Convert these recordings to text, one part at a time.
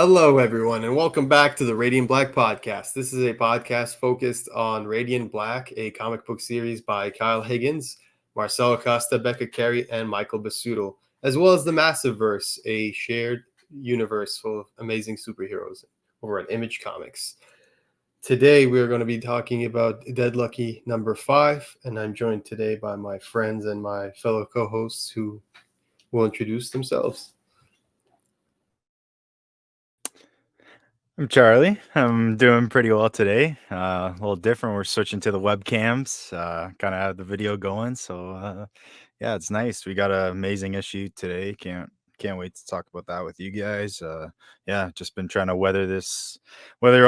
Hello, everyone, and welcome back to the Radiant Black podcast. This is a podcast focused on Radiant Black, a comic book series by Kyle Higgins, Marcelo Costa, Becca Carey, and Michael Basuto, as well as the Massiveverse, a shared universe full of amazing superheroes over at Image Comics. Today, we are going to be talking about Dead Lucky number 5, and I'm joined today by my friends and my fellow co-hosts who will introduce themselves. I'm Charlie. I'm doing pretty well today. A little different. We're switching to the webcams. Kind of have the video going. So yeah, it's nice. We got an amazing issue today. Can't wait to talk about that with you guys. Yeah, just been trying to weather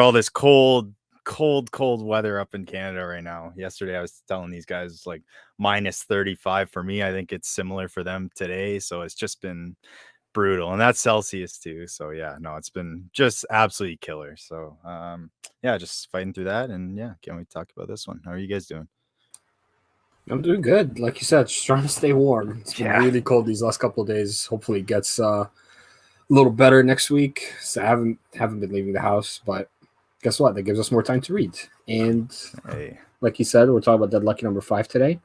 all this cold weather up in Canada right now. Yesterday I was telling these guys it's like minus 35 for me. I think it's similar for them today. So it's just been brutal, and that's Celsius too. So yeah, no, it's been just absolutely killer. So yeah, just fighting through that, and yeah, can't wait to talk about this one. How are you guys doing? I'm doing good. Like you said, just trying to stay warm. It's been really cold these last couple of days. Hopefully it gets a little better next week. So I haven't been leaving the house, but guess what? That gives us more time to read. And like you said, we're talking about Dead Lucky number 5 today.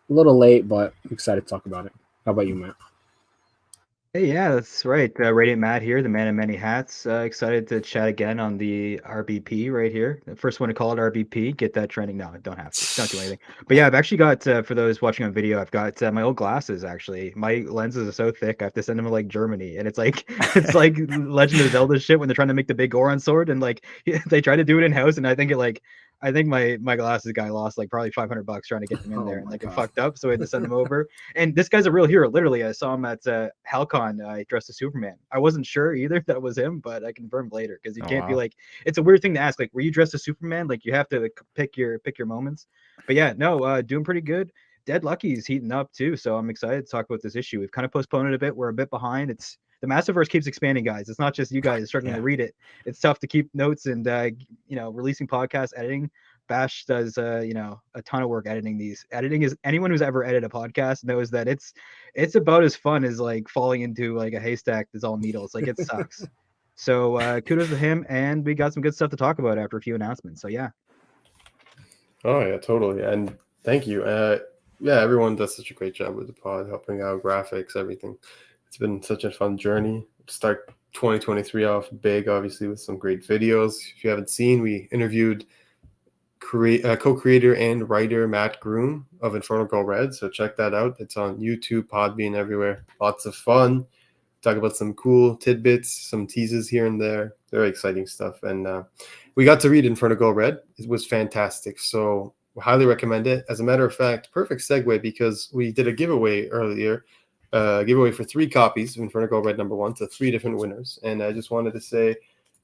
A little late, but I'm excited to talk about it. How about you, Matt? Hey, yeah, that's right. Radiant Matt here, the man in many hats. Excited to chat again on the RBP right here. The first one to call it RBP. Get that trending. No, don't have to. Don't do anything. But yeah, I've actually got, for those watching on video, I've got my old glasses, actually. My lenses are so thick, I have to send them to, like, Germany. And it's like Legend of Zelda shit when they're trying to make the big Goron sword. And, like, they try to do it in-house. And I think my glasses guy lost like probably $500 trying to get them in there, and like it fucked up, so I had to send them over. And this guy's a real hero. Literally, I saw him at HalCon dressed as Superman. I wasn't sure either that was him, but I confirmed later because you can't be like. It's a weird thing to ask. Like, were you dressed as Superman? Like, you have to pick your moments. But yeah, no, doing pretty good. Dead Lucky is heating up too, so I'm excited to talk about this issue. We've kind of postponed it a bit. We're a bit behind. The Massiveverse keeps expanding, guys. It's not just you guys struggling to read it. It's tough to keep notes and releasing podcasts, editing. Bash does a ton of work editing these. Editing is, anyone who's ever edited a podcast knows that it's about as fun as like falling into like a haystack that's all needles. Like, it sucks. So kudos to him, and we got some good stuff to talk about after a few announcements. So yeah. Oh yeah, totally. And thank you. Yeah, everyone does such a great job with the pod, helping out graphics, everything. It's been such a fun journey. Start 2023 off big, obviously, with some great videos. If you haven't seen, we interviewed co-creator and writer Matt Groom of Infernal Girl Red, so check that out. It's on YouTube, Podbean, everywhere. Lots of fun. Talk about some cool tidbits, some teases here and there. Very exciting stuff. And we got to read Infernal Girl Red. It was fantastic, so we highly recommend it. As a matter of fact, perfect segue, because we did a giveaway earlier, giveaway for 3 copies of Infernal Girl Red number 1 to 3 different winners. And I just wanted to say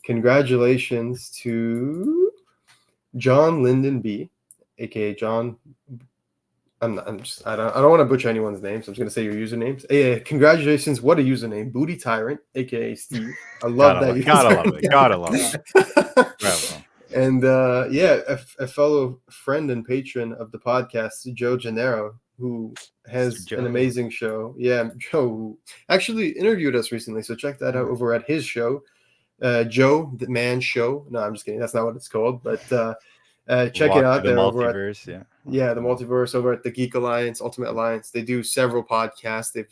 congratulations to John Lyndon B, aka John. I don't want to butcher anyone's name, so I'm just gonna say your usernames. Hey, congratulations! What a username, Booty Tyrant, aka Steve. I love that. Gotta love it. And yeah, a fellow friend and patron of the podcast, Joe Gennaro, who has an amazing show. Yeah, Joe, who actually interviewed us recently, so check that out over at his show. Joe the Man Show. No, I'm just kidding. That's not what it's called. But check it out. The Multiverse, the Multiverse over at the Geek Alliance, Ultimate Alliance. They do several podcasts. They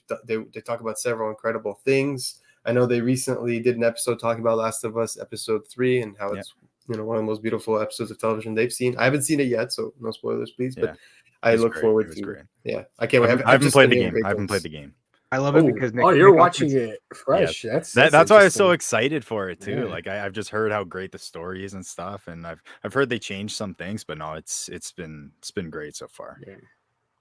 talk about several incredible things. I know they recently did an episode talking about Last of Us episode 3 and how it's one of the most beautiful episodes of television they've seen. I haven't seen it yet, so no spoilers, please. But I look forward to it. Yeah, I can't wait. I haven't played the game. I love it because you're watching it fresh. Yeah. That's why I was so excited for it too. Like I've just heard how great the story is and stuff, and I've heard they changed some things, but no, it's been great so far. Yeah.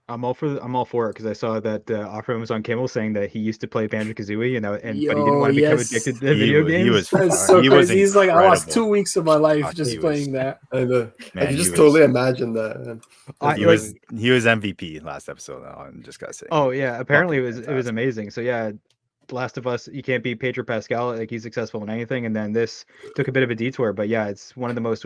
I'm all for it because I saw that Offram was on Kimmel saying that he used to play Banjo-Kazooie but he didn't want to become addicted to video games. He was so crazy. He's like, I lost 2 weeks of my life just playing that. I can just totally imagine that. He was MVP last episode. I'm just gotta say. Oh yeah, apparently it was amazing. So yeah, Last of Us, you can't beat Pedro Pascal. Like, he's successful in anything, and then this took a bit of a detour, but yeah, it's one of the most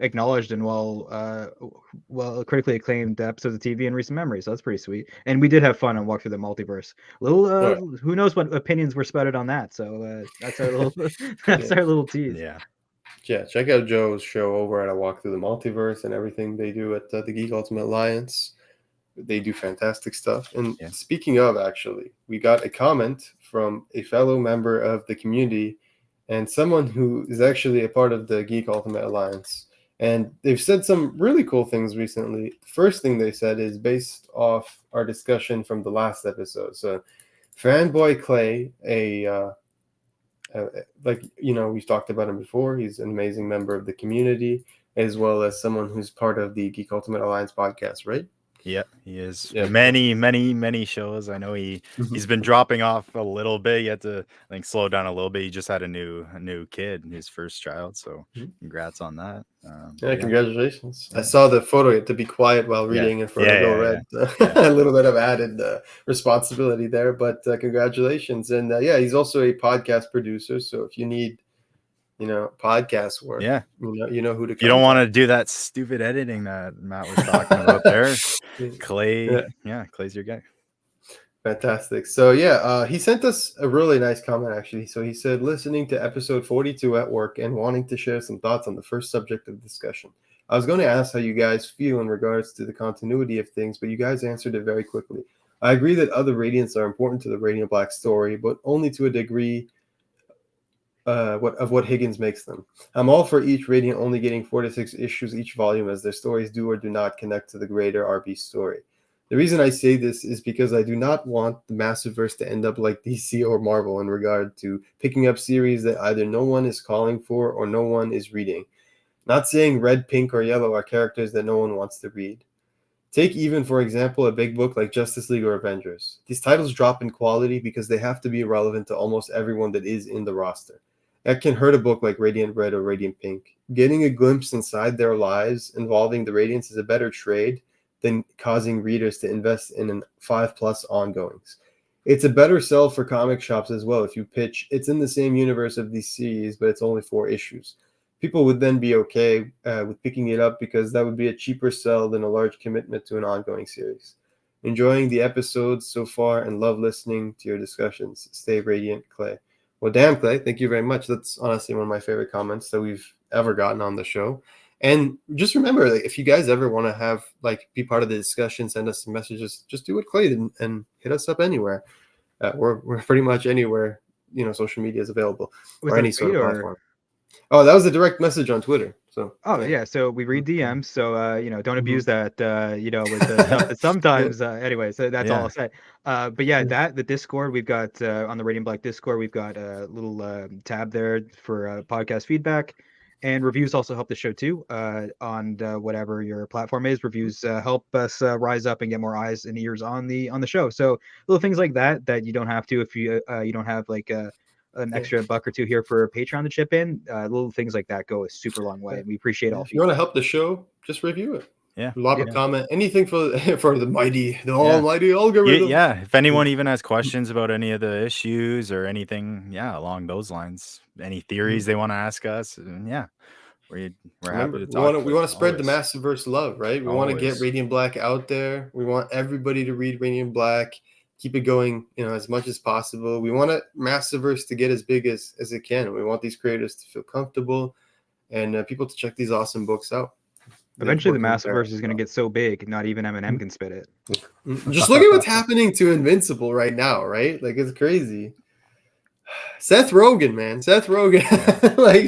acknowledged and well critically acclaimed episodes of TV in recent memory. So that's pretty sweet. And we did have fun on Walk Through the Multiverse. Who knows what opinions were spouted on that? So that's our little that's our little tease. Yeah, check out Joe's show over at A Walk Through the Multiverse and everything they do at the Geek Ultimate Alliance. They do fantastic stuff. And speaking of, actually, we got a comment from a fellow member of the community and someone who is actually a part of the Geek Ultimate Alliance. And they've said some really cool things recently. The first thing they said is based off our discussion from the last episode. So Fanboy Clay, we've talked about him before. He's an amazing member of the community, as well as someone who's part of the Geek Ultimate Alliance podcast, right? Yep, he is. Many shows. I know he's been dropping off a little bit. He had to slow down a little bit. He just had a new kid, his first child. So congrats on that. Congratulations. I saw the photo. You had to be quiet while reading Inferno Red. A little bit of added responsibility there, but congratulations. And he's also a podcast producer. So if you need podcast work, you know who to contact. You don't want to do that stupid editing that Matt was talking about there. Clay, Clay's your guy. Fantastic. So he sent us a really nice comment, actually. So he said, listening to episode 42 at work and wanting to share some thoughts on the first subject of discussion. I was going to ask how you guys feel in regards to the continuity of things, but you guys answered it very quickly. I agree that other Radiants are important to the Radiant Black story, but only to a degree what Higgins makes them. I'm all for each Radiant only getting 4 to 6 issues each volume, as their stories do or do not connect to the greater RB story. The reason I say this is because I do not want the Massiveverse to end up like DC or Marvel in regard to picking up series that either no one is calling for or no one is reading. Not saying red, pink, or yellow are characters that no one wants to read. Take even, for example, a big book like Justice League or Avengers. These titles drop in quality because they have to be relevant to almost everyone that is in the roster. That can hurt a book like Radiant Red or Radiant Pink. Getting a glimpse inside their lives involving the Radiants is a better trade than causing readers to invest in an 5+ ongoings. It's a better sell for comic shops as well if you pitch, it's in the same universe of these series, but it's only 4 issues. People would then be okay with picking it up because that would be a cheaper sell than a large commitment to an ongoing series. Enjoying the episodes so far and love listening to your discussions. Stay radiant, Clay. Well, damn, Clay, thank you very much. That's honestly one of my favorite comments that we've ever gotten on the show. And just remember, if you guys ever want to have be part of the discussion, send us some messages. Just do what Clay did and hit us up anywhere. We're pretty much anywhere social media is available or any sort of platform. Oh, that was a direct message on Twitter. So so we read DMs. So don't abuse that. With the stuff that sometimes. Anyway, so that's all I'll say. But the Discord we've got on the Radiant Black Discord, we've got a little tab there for podcast feedback. And reviews also help the show too. On whatever your platform is, reviews help us rise up and get more eyes and ears on the show. So little things like that you don't have to if you don't have an extra $1 or $2 here for Patreon to chip in. Little things like that go a super long way. And we appreciate all. If you want to help the show, just review it. Comment, anything for the almighty algorithm. If anyone even has questions about any of the issues or anything, along those lines, any theories they want to ask us, we're happy to talk. We want to spread the Massiveverse love, right? We want to get Radiant Black out there. We want everybody to read Radiant Black. Keep it going, as much as possible. We want Massiveverse to get as big as it can. We want these creators to feel comfortable and people to check these awesome books out. Eventually, the Massiveverse is going to get so big, not even Eminem can spit it. Just look at what's happening to Invincible right now, right? It's crazy. Seth Rogen, man. Seth Rogen.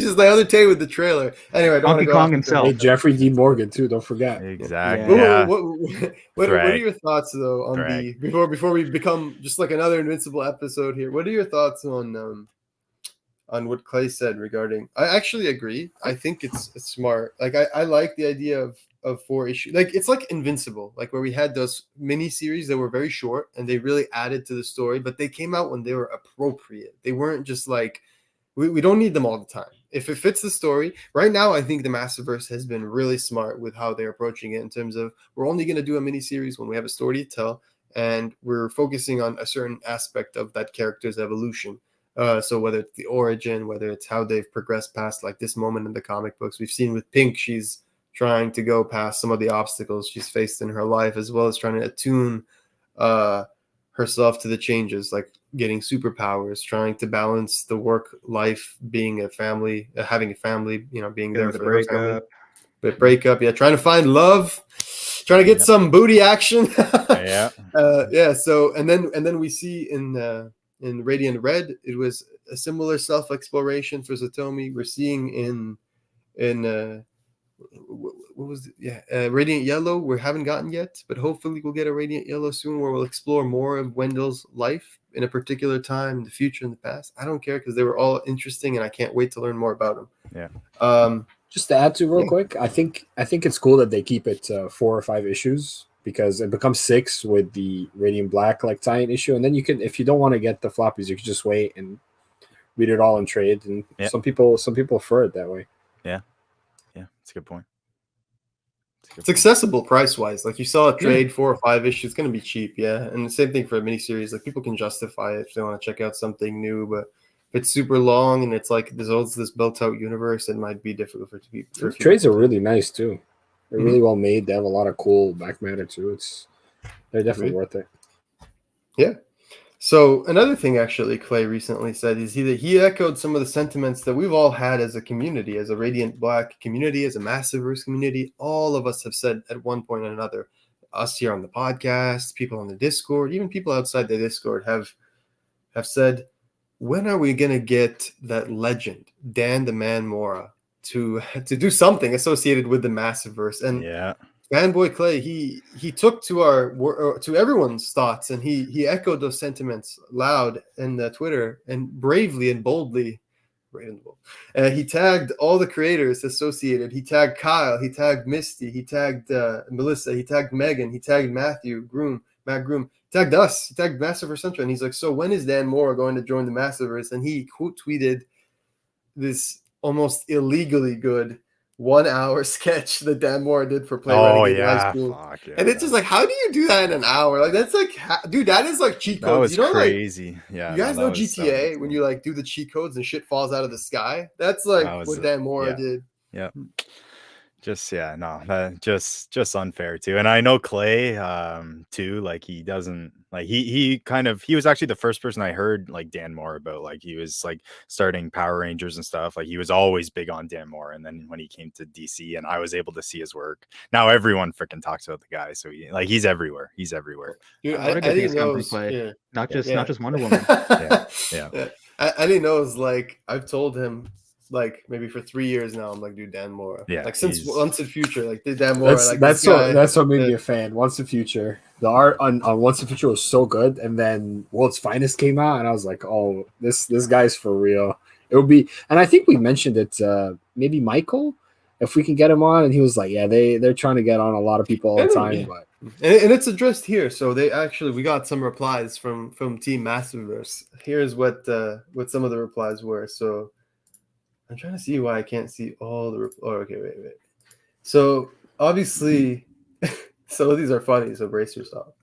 Just the other day with the trailer. Anyway, Donkey Kong himself. Hey, Jeffrey D. Morgan, too. Don't forget. Exactly. What are your thoughts, though, on before we become just another Invincible episode here? What are your thoughts on what Clay said regarding? I actually agree. I think it's smart. I like the idea of 4 issues. It's like Invincible, where we had those mini series that were very short and they really added to the story, but they came out when they were appropriate. They weren't just we don't need them all the time. If it fits the story right now, I think the Massiveverse has been really smart with how they're approaching it in terms of we're only going to do a mini series when we have a story to tell and we're focusing on a certain aspect of that character's evolution. So whether it's the origin, whether it's how they've progressed past like this moment in the comic books, we've seen with Pink, she's trying to go past some of the obstacles she's faced in her life, as well as trying to attune herself to the changes, like getting superpowers, trying to balance the work life, being a family, having a family, being there the for her family. breakup. But breakup, trying to find love, trying to get some booty action. Yeah. So and then we see in Radiant Red, it was a similar self-exploration for Satomi. We're seeing in what was it? Radiant Yellow, we haven't gotten yet, but hopefully we'll get a Radiant Yellow soon, where we'll explore more of Wendell's life in a particular time in the future and the past. I don't care, because they were all interesting, and I can't wait to learn more about them. Just to add to real quick, I think it's cool that they keep it 4 or 5 issues, because it becomes 6 with the Radiant Black like tie-in issue, and then you can, if you don't want to get the floppies, you can just wait and read it all in trade. And some people prefer it that way. Yeah, that's a good point. It's accessible price-wise. Like, you saw a trade 4 or 5 issues, it's going to be cheap, and the same thing for a miniseries. Like, people can justify it if they want to check out something new, but if it's super long and it's like there's this built-out universe, it might be difficult for it to be. Trades are really nice too. They're really well made. They have a lot of cool back matter too. They're definitely worth it. Yeah. So another thing, actually, Clay recently said is he echoed some of the sentiments that we've all had as a community, as a Radiant Black community, as a Massiveverse community. All of us have said at one point or another, us here on the podcast, people on the Discord, even people outside the Discord have said, when are we going to get that legend, Dan the Man Mora, to do something associated with the Massiveverse? And Fanboy Clay, he took to everyone's thoughts, and he echoed those sentiments loud in Twitter, and bravely and boldly. He tagged all the creators associated. He tagged Kyle, he tagged Misty, he tagged Melissa, he tagged Megan, he tagged Matt Groom, tagged us, he tagged Massiveverse Central, and he's like, so when is Dan Mora going to join the Massiveverse? And he quote tweeted this almost illegally good 1 hour sketch that Dan Mora did for Play Renegade live stream. And it's just like, how do you do that in an hour? Like, that's like, dude, that is like cheat codes. That was crazy. Like, you guys know GTA when you like do the cheat codes and shit falls out of the sky? That's like what Dan Mora did. Yeah. Just just unfair too. And I know Clay too, like he doesn't like he was actually the first person I heard like Dan Mora about. Like, he was like starting Power Rangers and stuff. Like, he was always big on Dan Mora, and then when he came to DC and I was able to see his work, now everyone freaking talks about the guy. So he's everywhere. Dude, I didn't know not just Wonder Woman. I didn't know. It was like, I've told him like maybe for 3 years now, I'm like, dude, Dan Mora. Like, since Once in Future, like, did Dan Mora. That's what made me a fan. Once in Future, the art on Once in Future was so good, and then World's Finest came out, and I was like, oh, this guy's for real. It would be, and I think we mentioned it. Maybe Michael, if we can get him on, and he was like, yeah, they're trying to get on a lot of people all the time, but. And it's addressed here, so we got some replies from Team Massiveverse. Here's what some of the replies were. So I'm trying to see why I can't see all the. Okay, wait. So obviously, some of these are funny, so brace yourself.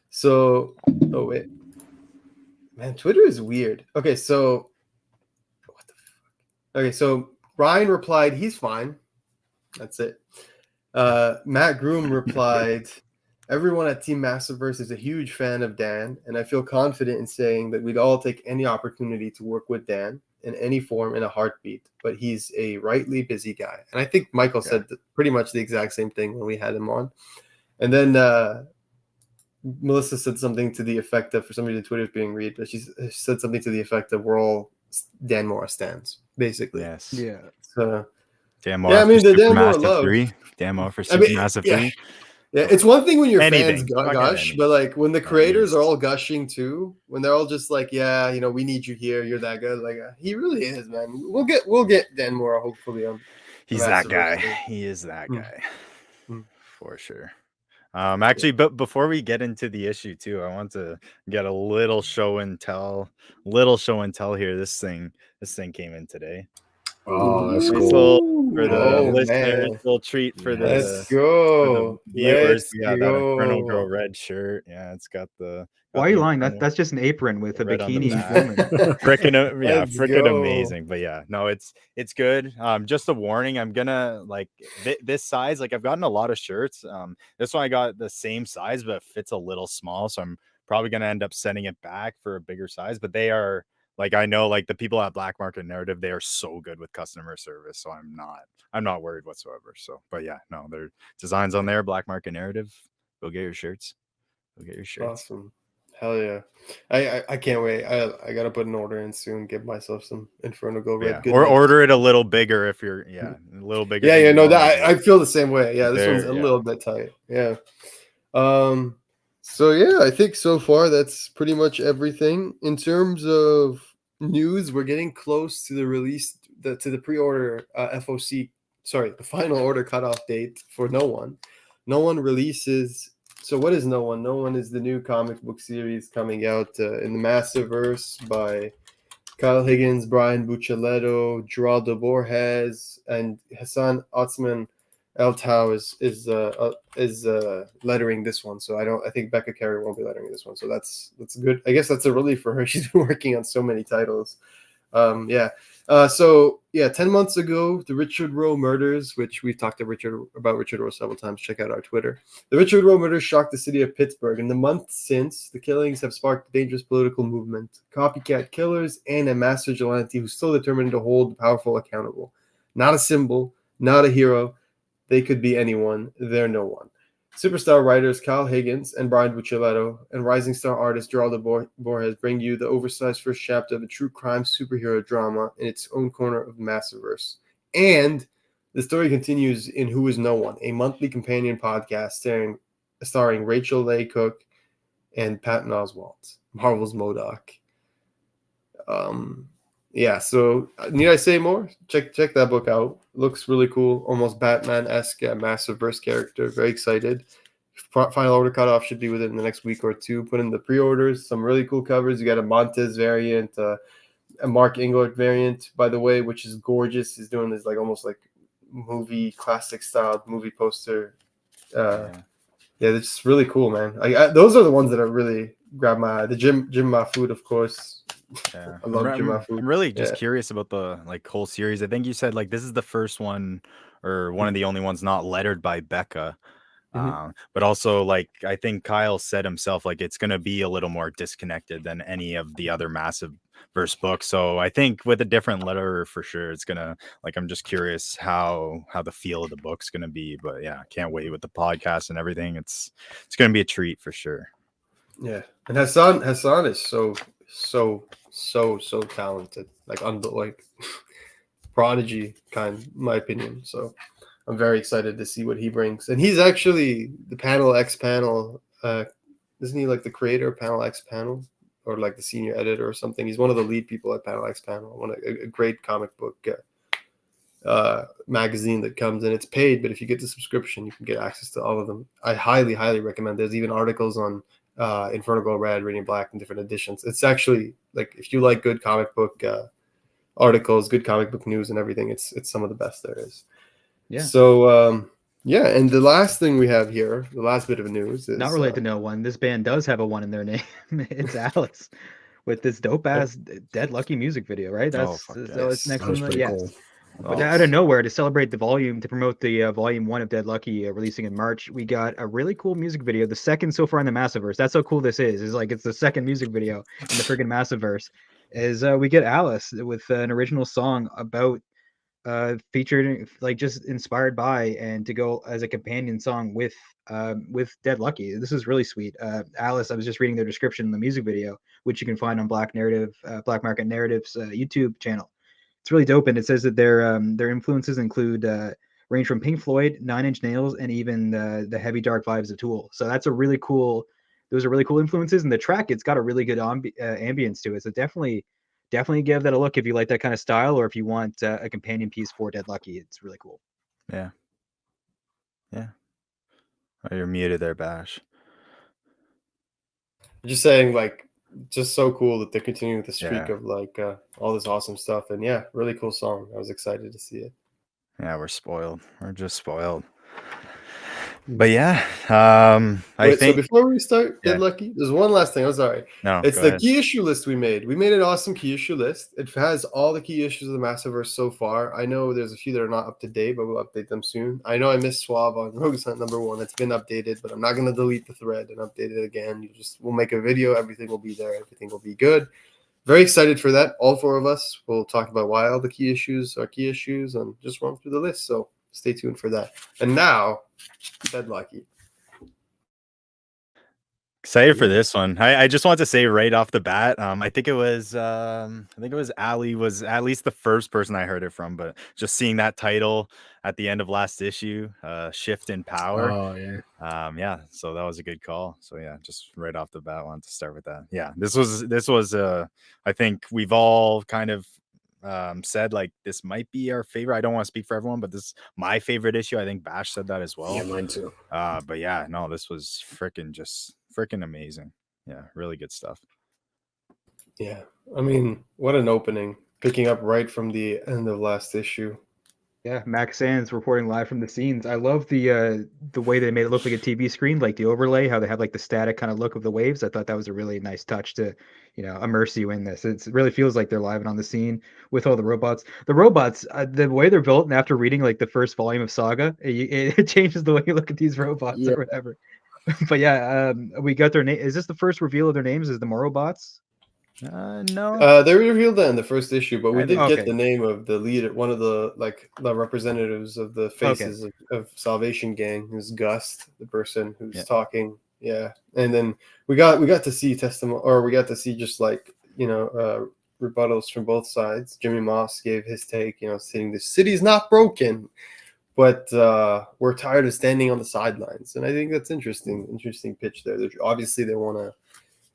So, oh wait, man, Twitter is weird. Okay, so what the fuck? Okay, so Ryan replied, he's fine. That's it. Matt Groom replied, everyone at Team Massiveverse is a huge fan of Dan, and I feel confident in saying that we'd all take any opportunity to work with Dan in any form in a heartbeat, but he's a rightly busy guy. And I think Michael said pretty much the exact same thing when we had him on. And then Melissa said something to the effect of, for some reason Twitter's being read, but she said something to the effect of, we're all Dan Mora stans, basically. Yes. Yeah. So Dan Mora for Supermassive 3. Dan Mora for Supermassive 3. Yeah, it's one thing when your fans gush, but like when the creators are all gushing too, when they're all just like, yeah, we need you here, you're that good. Like, he really is, man. We'll get Dan Mora hopefully on. He's that guy. He is that guy for sure. Actually, but before we get into the issue too, I want to get a little show and tell here. This thing came in today. Oh, that's Nice cool. little for the Oh, listeners, man. little treat for Let's the go. viewers. Let's Yeah, that Inferno Girl go. red shirt. Yeah, it's got the Why are you lying? Inferno That's just an apron with a red on the bikini back. woman. Let's Freaking go. amazing. But yeah, no, it's good. Just a warning, I'm gonna like this size. Like I've gotten a lot of shirts. This one I got the same size, but it fits a little small, so I'm probably gonna end up sending it back for a bigger size. But they are like, I know like the people at Black Market Narrative, they are so good with customer service, so I'm not worried whatsoever. So, but yeah, no, their designs on there, Black Market Narrative. Go get your shirts. Go get your shirts. Awesome. Hell yeah. I can't wait. I gotta put an order in soon, get myself some Inferno Go Red. Yeah, Good or luck. order it a little bigger if you're a little bigger. Yeah, than yeah, you no, normally that do. I feel the same way. Yeah, this one's a Yeah. little bit tight. Yeah. So yeah, I think so far that's pretty much everything. In terms of news, we're getting close to the release to the pre-order FOC, sorry, the final order cutoff date for No One. No One releases. So what is No One? No One is the new comic book series coming out in the Massiveverse by Kyle Higgins, Brian Buccellato, Geraldo Borges, and Hassan Otsman El Tau is lettering this one. So I think Becca Carey won't be lettering this one. So that's good. I guess that's a relief for her. She's been working on so many titles. Yeah. So yeah, 10 months ago, the Richard Roe murders, which we've talked to about Richard Roe several times. Check out our Twitter. The Richard Roe murders shocked the city of Pittsburgh. In the month since, the killings have sparked a dangerous political movement, copycat killers, and a mass vigilante who's still determined to hold the powerful accountable. Not a symbol, not a hero. They could be anyone. They're no one. Superstar writers Kyle Higgins and Brian Buccellato and rising star artist Geraldo Borges bring you the oversized first chapter of a true crime superhero drama in its own corner of the Massiveverse. And the story continues in Who Is No One, a monthly companion podcast starring Rachel Leigh Cook and Patton Oswalt, Marvel's MODOK. Yeah, so need I say more? Check that book out. Looks really cool, almost Batman-esque Massiveverse character. Very excited. Final order cutoff should be within the next week or two. Put in the pre-orders. Some really cool covers. You got a Montez variant, a Mark Englert variant, by the way, which is gorgeous. He's doing this like almost like movie classic style movie poster. Yeah, it's really cool, man. Those are the ones that are really grabbed my eye. The Jim Mahfood, of course. Yeah, I love Jim Mahfood. I'm really just curious about the like whole series. I think you said like this is the first one or one of the only ones not lettered by Becca. But also like I think Kyle said himself like it's gonna be a little more disconnected than any of the other Massiveverse books. So I think with a different letterer for sure, it's gonna like I'm just curious how the feel of the book's gonna be. But yeah, can't wait with the podcast and everything. It's gonna be a treat for sure. Yeah, and Hassan is so talented, like prodigy kind, in my opinion. So I'm very excited to see what he brings. And he's actually the Panel X Panel. Isn't he like the creator of Panel X Panel, or like the senior editor or something? He's one of the lead people at Panel X Panel. A great comic book magazine that comes in. It's paid, but if you get the subscription, you can get access to all of them. I highly recommend. There's even articles on Inferno Go Red, Radiant Black, and different editions. It's actually like if you like good comic book articles, good comic book news, and everything, it's some of the best there is. Yeah. So yeah, and the last thing we have here, the last bit of news is not related to No One. This band does have a one in their name. It's Alice with this dope ass Dead Lucky music video, right? That's so it's next on the cool. But out of nowhere, to celebrate the volume, to promote the volume 1 of Dead Lucky releasing in March, we got a really cool music video, the second so far in the Massiveverse. That's how cool this is. It's like it's the second music video in the friggin' Massiveverse. Is we get Alice with an original song about featured like just inspired by and to go as a companion song with Dead Lucky. This is really sweet. Alice, I was just reading their description in the music video, which you can find on Black Market Narrative's YouTube channel. It's really dope, and it says that their influences include range from Pink Floyd, Nine Inch Nails, and even the heavy dark vibes of Tool. So that's a really cool. Those are really cool influences, and the track it's got a really good ambience to it. So definitely give that a look if you like that kind of style, or if you want a companion piece for Dead Lucky. It's really cool. Yeah. Oh, you're muted there, Bash. just saying, like just so cool that they're continuing with the streak Yeah. of like all this awesome stuff. And yeah, really cool song. I was excited to see it. Yeah, we're spoiled. We're just spoiled. Hmm. But yeah, I Wait, so think before we start, Get yeah. Lucky, there's one last thing. I'm sorry. No, It's go the ahead. key issue list we made. We made an awesome key issue list. It has all the key issues of the Massiveverse so far. I know there's a few that are not up to date, but we'll update them soon. I know I missed Suave on Rogue's Hunt #1. It's been updated, but I'm not going to delete the thread and update it again. We'll make a video. Everything will be there. Everything will be good. Very excited for that. All four of us will talk about why all the key issues are key issues and just run through the list. So stay tuned for that. And now, Dead Lucky. Excited for this one. I just want to say right off the bat, I think it was Ali was at least the first person I heard it from, but just seeing that title at the end of last issue, Shift in Power. Oh yeah. Yeah, so that was a good call. So yeah, just right off the bat, I wanted to start with that. Yeah, this was I think we've all kind of said like this might be our favorite. I don't want to speak for everyone, but this is my favorite issue. I think Bash said that as well. Yeah, mine too. But yeah, no, this was freaking amazing. Yeah, really good stuff. Yeah, I mean, what an opening! Picking up right from the end of last issue. Yeah, Max Sands reporting live from the scenes. I love the way they made it look like a TV screen, like the overlay, how they have like the static kind of look of the waves. I thought that was a really nice touch to, immerse you in this. It really feels like they're live and on the scene with all the robots. The robots, the way they're built, and after reading like the first volume of Saga, it changes the way you look at these robots or whatever. But yeah, we got their name. Is this the first reveal of their names? Is the Morobots? No. They revealed that in the first issue, but we did Okay. get the name of the leader, one of the representatives of the faces of Salvation Gang, who's Gust, the person who's talking. Yeah, and then we got to see testimony, or we got to see just like rebuttals from both sides. Jimmy Moss gave his take, saying the city's not broken, but we're tired of standing on the sidelines, and I think that's interesting pitch there. Obviously, they want to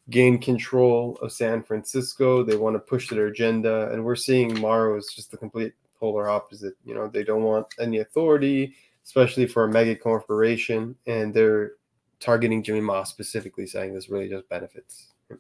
gain control of San Francisco. They want to push their agenda, and we're seeing Morrow as just the complete polar opposite. They don't want any authority, especially for a mega corporation, and they're targeting Jimmy Moss specifically, saying this really just benefits him.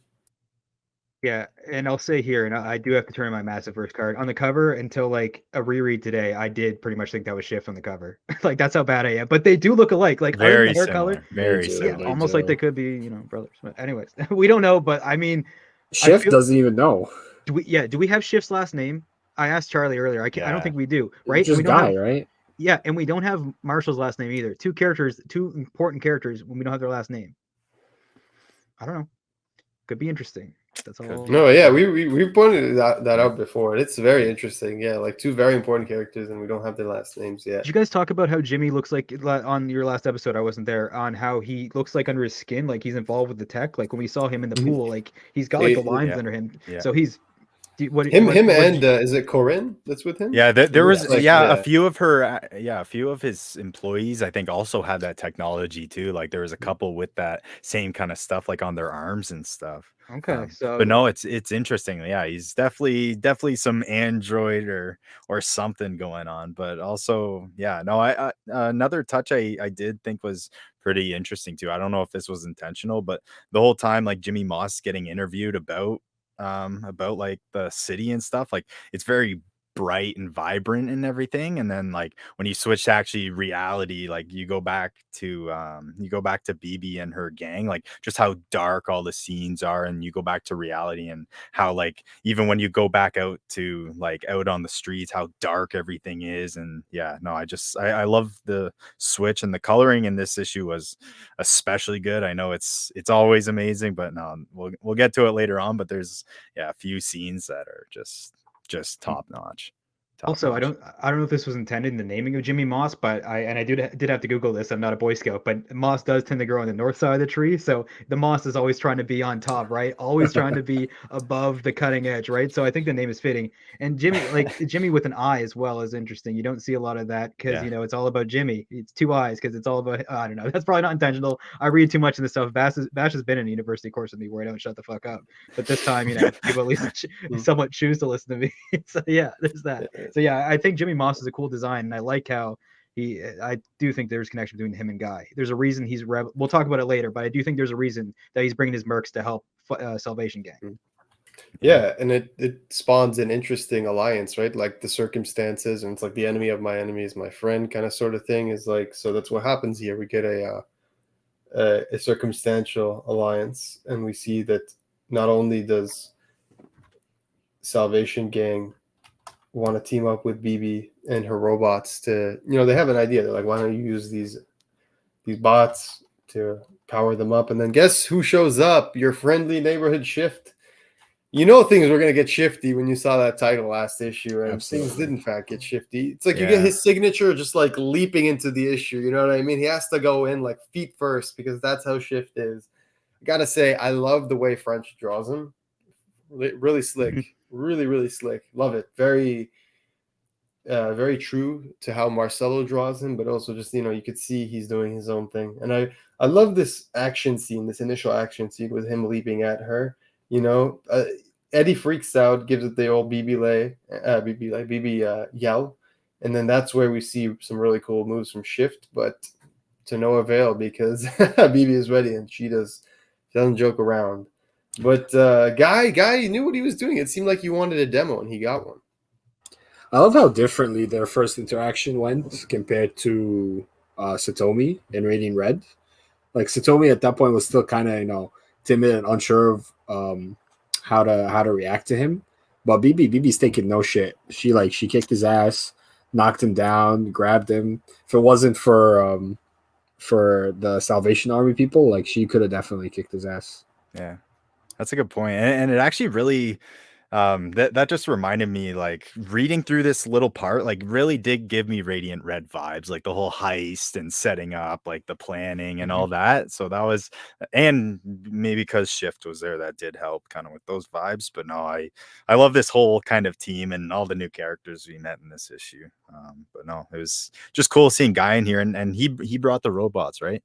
Yeah, and I'll say here, and I do have to turn in my Massiveverse card on the cover. Until like a reread today, I did pretty much think that was Shift on the cover. Like that's how bad I am. But they do look alike, like other than Very the hair similar. color. Very Yeah, similar. Yeah, almost like they could be, brothers. But anyways, we don't know. But I mean, Shift doesn't even know. do we have Shift's last name? I asked Charlie earlier. I don't think we do, right? Just we don't Guy, have, right? Yeah, and we don't have Marshall's last name either. Two important characters when we don't have their last name. I don't know. Could be interesting. That's all. No, yeah, we pointed that out before. It's very interesting. Yeah, like two very important characters, and we don't have their last names yet. Did you guys talk about how Jimmy looks like on your last episode? I wasn't there. On how he looks like under his skin, like he's involved with the tech. Like when we saw him in the pool, like he's got like the lines under him. Yeah. So he's him and is it Corinne that's with him? Yeah, there was like, a few of her a few of his employees I think also had that technology too. Like there was a couple with that same kind of stuff like on their arms and stuff. Okay, so but no, it's interesting. Yeah, he's definitely some android or something going on. But also, yeah, no, I another touch I did think was pretty interesting too. I don't know if this was intentional, but the whole time like Jimmy Moss getting interviewed about like the city and stuff, like it's very bright and vibrant and everything, and then like when you switch to actually reality, like you go back to BB and her gang, like just how dark all the scenes are, and you go back to reality and how like even when you go back out to like out on the streets, how dark everything is. And yeah, no, I love the switch, and the coloring in this issue was especially good. I know it's always amazing, but no, we'll get to it later on, but there's a few scenes that are just top notch. Also, I don't know if this was intended in the naming of Jimmy Moss, but I did have to Google this. I'm not a Boy Scout, but moss does tend to grow on the north side of the tree. So the moss is always trying to be on top, right? Always trying to be above the cutting edge, right? So I think the name is fitting. And Jimmy, like Jimmy with an eye as well, is interesting. You don't see a lot of that because it's all about Jimmy. It's two eyes because it's all about I don't know. That's probably not intentional. I read too much of this stuff. Bash has been in a university course with me where I don't shut the fuck up. But this time, people at least somewhat choose to listen to me. So yeah, there's that. So yeah, I think Jimmy Moss is a cool design, and I like how I do think there's a connection between him and Guy. There's a reason he's we'll talk about it later, but I do think there's a reason that he's bringing his mercs to help Salvation Gang. Yeah, and it spawns an interesting alliance, right? Like the circumstances, and it's like the enemy of my enemy is my friend, kind of sort of thing. Is like, so that's what happens here. We get a circumstantial alliance, and we see that not only does Salvation Gang want to team up with BB and her robots to, they have an idea. They're like, why don't you use these bots to power them up? And then guess who shows up? Your friendly neighborhood Shift. Things were going to get shifty when you saw that title last issue, and things did in fact get shifty. It's like you get his signature just like leaping into the issue. You know what I mean? He has to go in like feet first because that's how Shift is. I gotta say, I love the way French draws him. Really slick, really slick. Love it. Very, very true to how Marcelo draws him, but also just you could see he's doing his own thing. And I love this action scene, this initial action scene with him leaping at her. Eddie freaks out, gives it the old BB yell, and then that's where we see some really cool moves from Shift, but to no avail because BB is ready and she doesn't joke around. But Guy knew what he was doing. It seemed like he wanted a demo, and he got one. I love how differently their first interaction went compared to Satomi in Radiant Red. Like Satomi at that point was still kind of timid and unsure of how to react to him, but BB's taking no shit. She kicked his ass, knocked him down, grabbed him. If it wasn't for the Salvation Army people, like she could have definitely kicked his ass. Yeah, that's a good point, and it actually really that just reminded me, like reading through this little part, like really did give me Radiant Red vibes, like the whole heist and setting up, like the planning and all that. So that was, and maybe because Shift was there, that did help kind of with those vibes. But no, I love this whole kind of team and all the new characters we met in this issue. But no, it was just cool seeing Guy in here, and he brought the robots, right?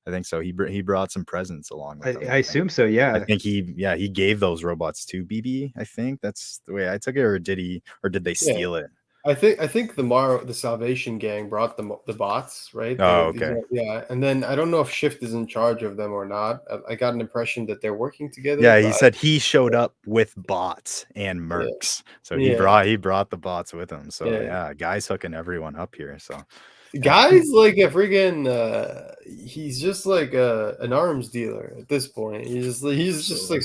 I think so. He brought some presents along with him. I assume so. Yeah. I think he gave those robots to BB. I think that's the way I took it, or did they steal it? I think the Salvation Gang brought the bots, right? Oh, okay. Yeah, and then I don't know if Shift is in charge of them or not. I got an impression that they're working together. Yeah, he said he showed up with bots and mercs, so he brought the bots with him. So yeah, Guy's hooking everyone up here. So Guy's like a freaking he's just like an arms dealer at this point. He's just like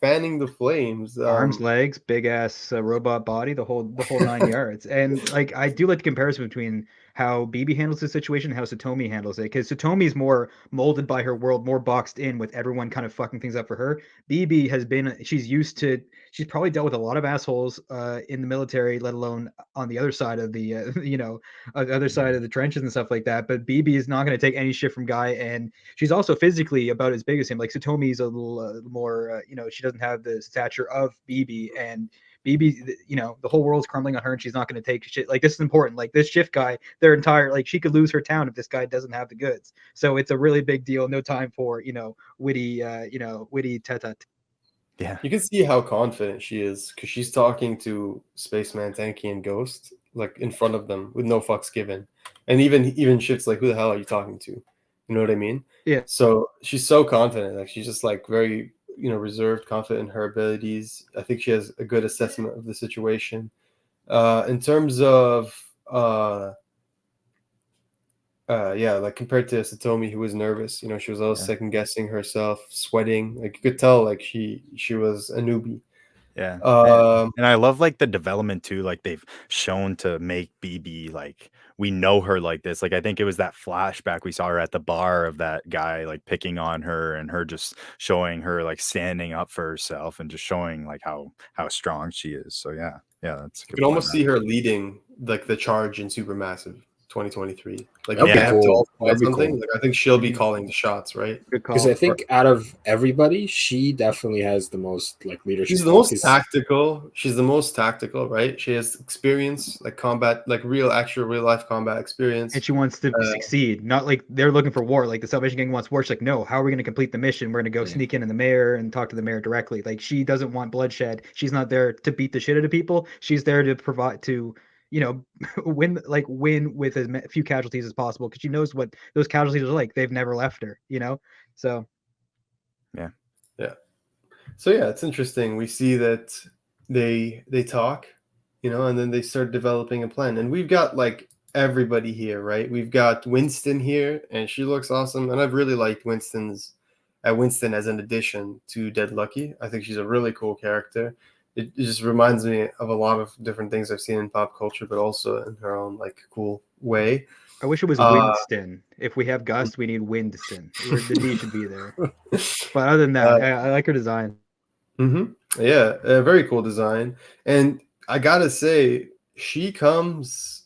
fanning the flames. Arms, legs, big ass robot body, the whole 9 yards. And like I do like the comparison between how BB handles the situation and how Satomi handles it, because Satomi's more molded by her world, more boxed in with everyone kind of fucking things up for her. BB she's probably dealt with a lot of assholes in the military, let alone on the other side of the other side of the trenches and stuff like that. But BB is not going to take any shit from Guy, and she's also physically about as big as him. Like Satomi's a little more, she doesn't have the stature of BB, and BB, the whole world's crumbling on her, and she's not going to take shit. Like, this is important. Like, this Shift guy, their entire, like, she could lose her town if this guy doesn't have the goods. So it's a really big deal. No time for witty tete. Yeah, you can see how confident she is because she's talking to Spaceman, Tanky, and Ghost like in front of them with no fucks given, and even Shift's like, who the hell are you talking to? You know what I mean? Yeah. So she's so confident. Like she's just like very reserved, confident in her abilities. I think she has a good assessment of the situation. In terms of like compared to Satomi, who was nervous, she was always second guessing herself, sweating. Like you could tell, like she was a newbie. Yeah. And I love like the development too. Like they've shown to make BB like we know her like this. Like I think it was that flashback we saw her at the bar of that guy like picking on her and her just showing her like standing up for herself and just showing like how strong she is. So yeah, that's a good you can almost see her leading like the charge in Supermassive 2023. Like that'd be cool. Something. Cool. Like I think she'll be calling the shots, right? Because I think out of everybody, she definitely has the most like leadership. She's the most tactical. She's the most tactical, right? She has experience, like combat, like real life combat experience. And she wants to succeed. Not like they're looking for war. Like the Salvation Gang wants war. She's like, no, how are we going to complete the mission? We're going to go sneak in the mayor and talk to the mayor directly. Like she doesn't want bloodshed. She's not there to beat the shit out of people. She's there to provide win with as few casualties as possible, because she knows what those casualties are like. They've never left her, so yeah. So yeah, it's interesting. We see that they talk, and then they start developing a plan. And we've got like everybody here, right? We've got Winston here, and she looks awesome. And I've really liked Winston as an addition to Dead Lucky. I think she's a really cool character. It just reminds me of a lot of different things I've seen in pop culture, but also in her own like cool way. I wish it was Winston. If we have Gust, we need Winston. The D should be there. But other than that, I like her design. Yeah, a very cool design. And I gotta say, she comes.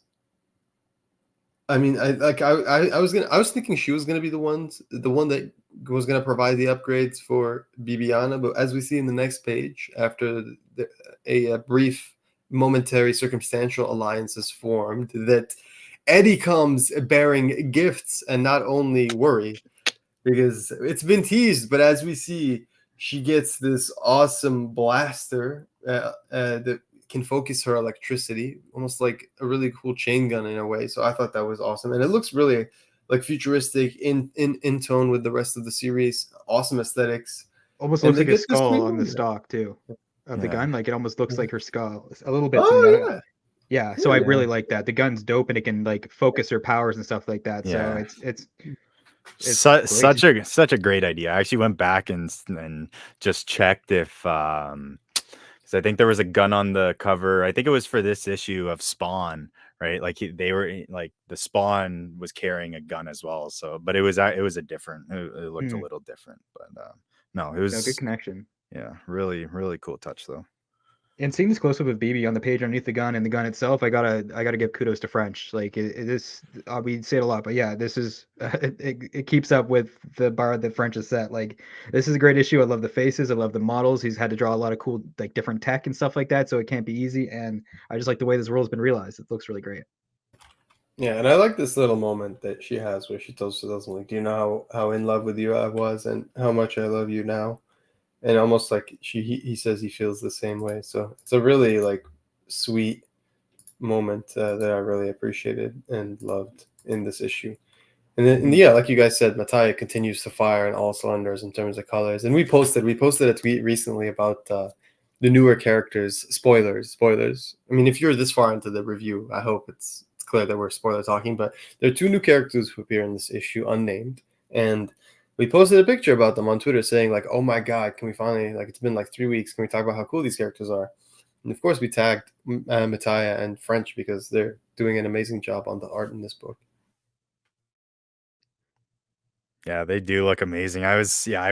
I mean, I was thinking she was gonna be the one that was gonna provide the upgrades for Bibiana, but as we see in the next page, after a brief, momentary, circumstantial alliance is formed, that Eddie comes bearing gifts and not only worry, because it's been teased, but as we see, she gets this awesome blaster that can focus her electricity, almost like a really cool chain gun in a way. So I thought that was awesome, and it looks really like futuristic in tone with the rest of the series. Awesome aesthetics. Almost And looks they like a get this skull new on the one. stock too of the Yeah. gun. Like it almost looks like her skull a little bit. Oh yeah. Yeah, so I Yeah. really like that. The gun's dope, and it can like focus her powers and stuff like that. So Yeah. it's Such a great idea. I actually went back and just checked if because I think there was a gun on the cover. I think it was for this issue of Spawn, right? Like they were like the Spawn was carrying a gun as well. So, but it was a different. It looked a little different, but no, it was good connection. Yeah, really really cool touch though. And seeing this close up of BB on the page underneath the gun and the gun itself, I gotta give kudos to French. Like this, we say it a lot, but yeah, this is it keeps up with the bar that French has set. Like this is a great issue. I love the faces, I love the models. He's had to draw a lot of cool like different tech and stuff like that, so it can't be easy. And I just like the way this world's been realized. It looks really great. Yeah, and I like this little moment that she has where she tells Susan, like, do you know how in love with you I was and how much I love you now? And almost like he says he feels the same way. So it's a really like sweet moment that I really appreciated and loved in this issue. And then yeah, like you guys said, Mattia continues to fire on all cylinders in terms of colors. And we posted a tweet recently about the newer characters. Spoilers. I mean, if you're this far into the review, I hope it's clear that we're spoiler talking. But there are two new characters who appear in this issue, unnamed, and we posted a picture about them on Twitter saying like, oh my God, can we finally, like, it's been like 3 weeks. Can we talk about how cool these characters are? And of course we tagged Mattia and French because they're doing an amazing job on the art in this book. Yeah, they do look amazing. I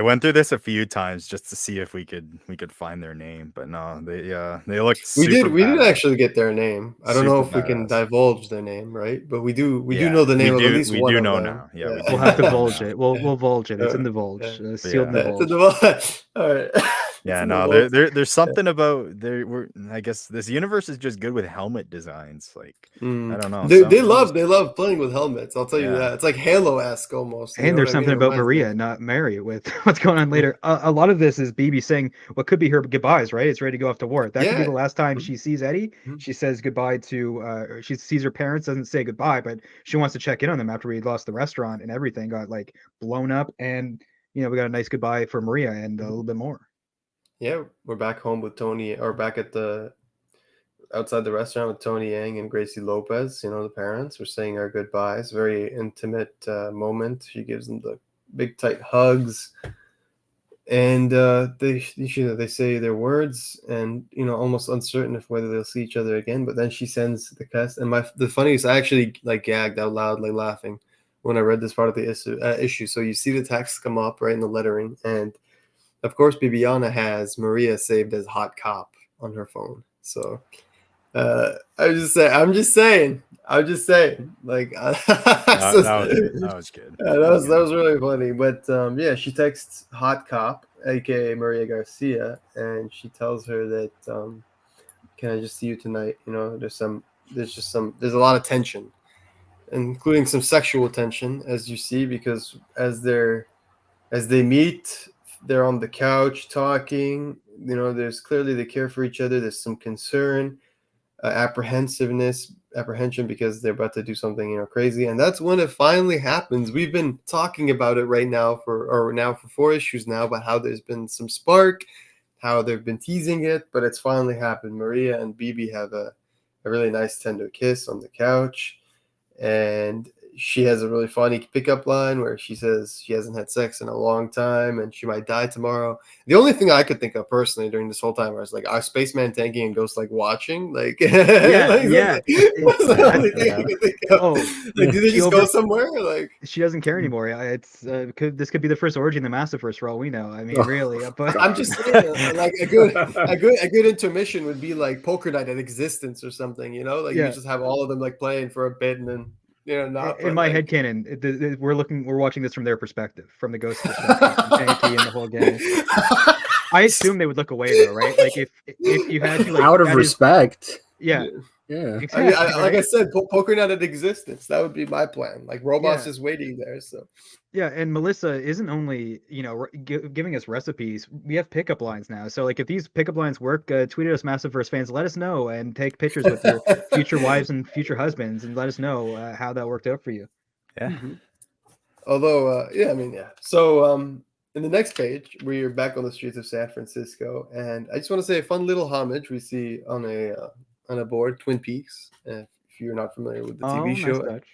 went through this a few times just to see if we could find their name, but no, they look We super did badass. actually get their name. I don't know Super if we can badass. divulge their name, right? But we do Yeah, know the name of at we least one do of know them. now. Yeah, we do We'll know have to them vulge now. it. We'll vulge it. It's in the Yeah. vulge. But Sealed in the yeah. It's in vulge. the all right. Yeah, It's in the no, vault. there's something about I guess this universe is just good with helmet designs. Like I don't know. They love playing with helmets. I'll tell you Yeah. that. It's like Halo-esque almost. You And know there's what I mean? something It about reminds me Maria, not Mary, with what's going on later. A lot of this is BB saying what could be her goodbyes, right? It's ready to go off to war. That could be Yeah. the last time she sees Eddie. Mhm. She says goodbye to, she sees her parents, doesn't say goodbye, but she wants to check in on them after we lost the restaurant and everything got like blown up. And, we got a nice goodbye for Maria and a little bit more. Yeah, we're back home with Tony, or back at the outside the restaurant with Tony Yang and Gracie Lopez. The parents. We're saying our goodbyes. Very intimate moment. She gives them the big tight hugs, and they say their words, and almost uncertain of whether they'll see each other again. But then she sends the text, and the funniest, I actually like gagged out loud, like laughing when I read this part of the issue. So you see the text come up right in the lettering, and of course, Bibiana has Maria saved as hot cop on her phone. So I'm just saying. Like That was good. that was really funny. But yeah, she texts hot cop, aka Maria Garcia, and she tells her that can I just see you tonight? There's a lot of tension, including some sexual tension, as you see, because as they meet, they're on the couch talking. There's clearly they care for each other. There's some concern, apprehension because they're about to do something crazy, and that's when it finally happens. We've been talking about it right now for 4 issues now, about how there's been some spark, how they've been teasing it, but it's finally happened. Maria and Bibi have a really nice tender kiss on the couch, and she has a really funny pickup line where she says she hasn't had sex in a long time and she might die tomorrow. The only thing I could think of personally during this whole time was like, are Spaceman tanking and Ghost like watching? Like, Yeah, like, yeah. that's the only thing Yeah. I could think of. Oh, Like, do they she just over- go somewhere? Like, She doesn't care anymore. It's this could be the first orgy in the Massiveverse for all we know. I mean, Oh, really. But I'm just saying, like a good intermission would be like Poker Night at Existence or something, you know? Like Yeah. you just have all of them like playing for a bit and then not. in But my like, headcanon, we're watching this from their perspective, from the ghost perspective, from Tanky and the whole gang. I assume they would look away though, right? Like if you had to, like, out of that is- respect. yeah, Yeah. I mean, exactly. like I Right? said, Poker Night at Existence. That would be my plan. Like robots Yeah. just waiting there. So Yeah, and Melissa isn't only, giving us recipes. We have pickup lines now. So, like, if these pickup lines work, tweet at us, Massiveverse fans. Let us know and take pictures with your future wives and future husbands, and let us know how that worked out for you. Yeah. Although, yeah, I mean, yeah. So, in the next page, we're back on the streets of San Francisco, and I just want to say a fun little homage we see on a board, Twin Peaks. If you're not familiar with the TV Oh, nice show, touch.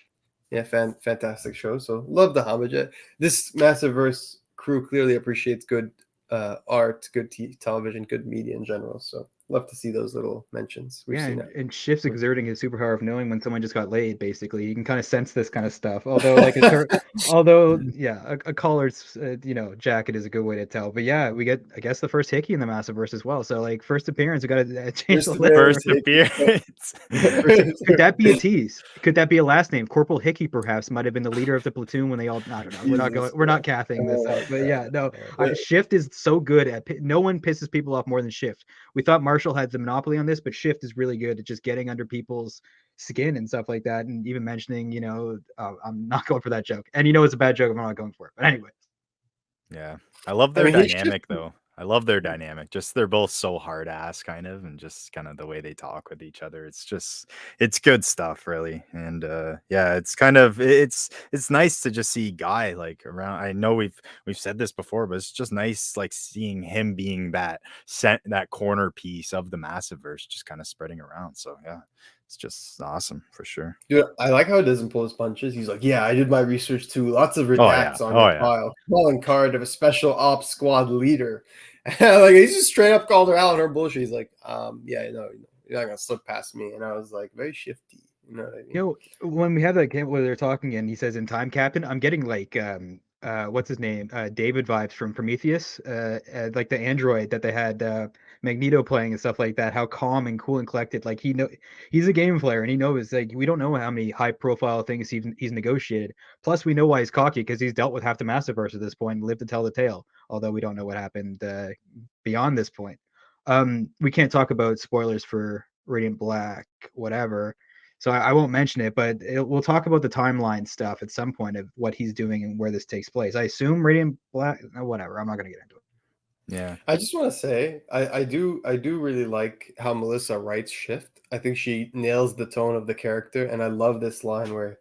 yeah, fantastic show. So love the homage. This Massiveverse crew clearly appreciates good art, good television, good media in general. So love to see those little mentions. We've Yeah, seen and, that. and Shift's exerting his superpower of knowing when someone just got laid. Basically, you can kind of sense this kind of stuff. Although, like, yeah, a collar's jacket is a good way to tell. But yeah, we get, I guess, the first hickey in the Massiveverse as well. So, like, first appearance, we got to change the list. First appearance. Could that be a tease? Could that be a last name? Corporal Hickey, perhaps, might have been the leader of the platoon when they all. I don't know. We're not cathing this up. But yeah, no. Shift is so good at. No one pisses people off more than Shift. We thought Marshall had the monopoly on this, but Shift is really good at just getting under people's skin and stuff like that, and even mentioning, I'm not going for that joke, and it's a bad joke if I'm not going for it. But anyway. Yeah. I love their I mean, dynamic though. I love their dynamic. Just they're both so hard ass kind of, and just kind of the way they talk with each other. It's good stuff really. And yeah, it's kind of it's nice to just see Guy like around. I know we've said this before, but it's just nice like seeing him being that corner piece of the Massiveverse just kind of spreading around. So yeah, it's just awesome for sure. Dude, I like how he doesn't pull his punches. He's like, yeah, I did my research too. Lots of redacts on your file. Calling card of a special ops squad leader. Like, he's just straight up called her out on her bullshit. He's like, yeah, no, you're not gonna slip past me. And I was like, very shifty. You know what I mean? When we have that game where they're talking and he says in time, Captain, I'm getting like what's his name? David vibes from Prometheus, like the android that they had Magneto playing and stuff like that. How calm and cool and collected. Like he's a game player and he knows, like, we don't know how many high profile things he's negotiated. Plus we know why he's cocky, because he's dealt with half the Massiveverse at this point and lived to tell the tale. Although we don't know what happened beyond this point. We can't talk about spoilers for Radiant Black, whatever. So I won't mention it, but we'll talk about the timeline stuff at some point of what he's doing and where this takes place. I assume Radiant Black, whatever. I'm not going to get into it. Yeah. I just want to say, I do really like how Melissa writes Shift. I think she nails the tone of the character, and I love this line where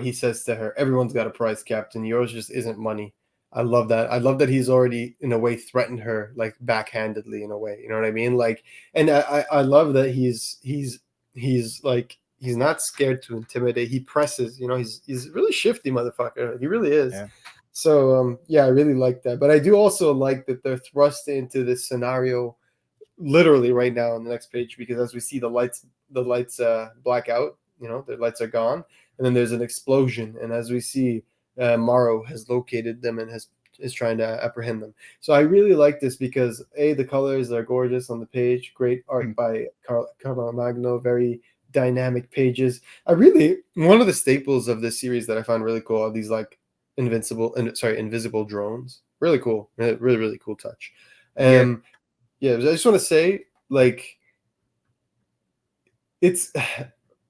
he says to her, "Everyone's got a price, Captain. Yours just isn't money." I love that. I love that he's already in a way threatened her, like backhandedly in a way. You know what I mean? Like, and I love that he's like, he's not scared to intimidate. He presses. He's really shifty, motherfucker. He really is. Yeah. So yeah, I really like that. But I do also like that they're thrust into this scenario literally right now on the next page, because as we see the lights black out, the lights are gone, and then there's an explosion, and as we see, Morrow has located them and is trying to apprehend them. So I really like this because the colors are gorgeous on the page. Great art by Carlomagno, very dynamic pages. One of the staples of this series that I find really cool are these like invisible drones. Really cool. Really cool touch. Yeah, I just want to say, like, it's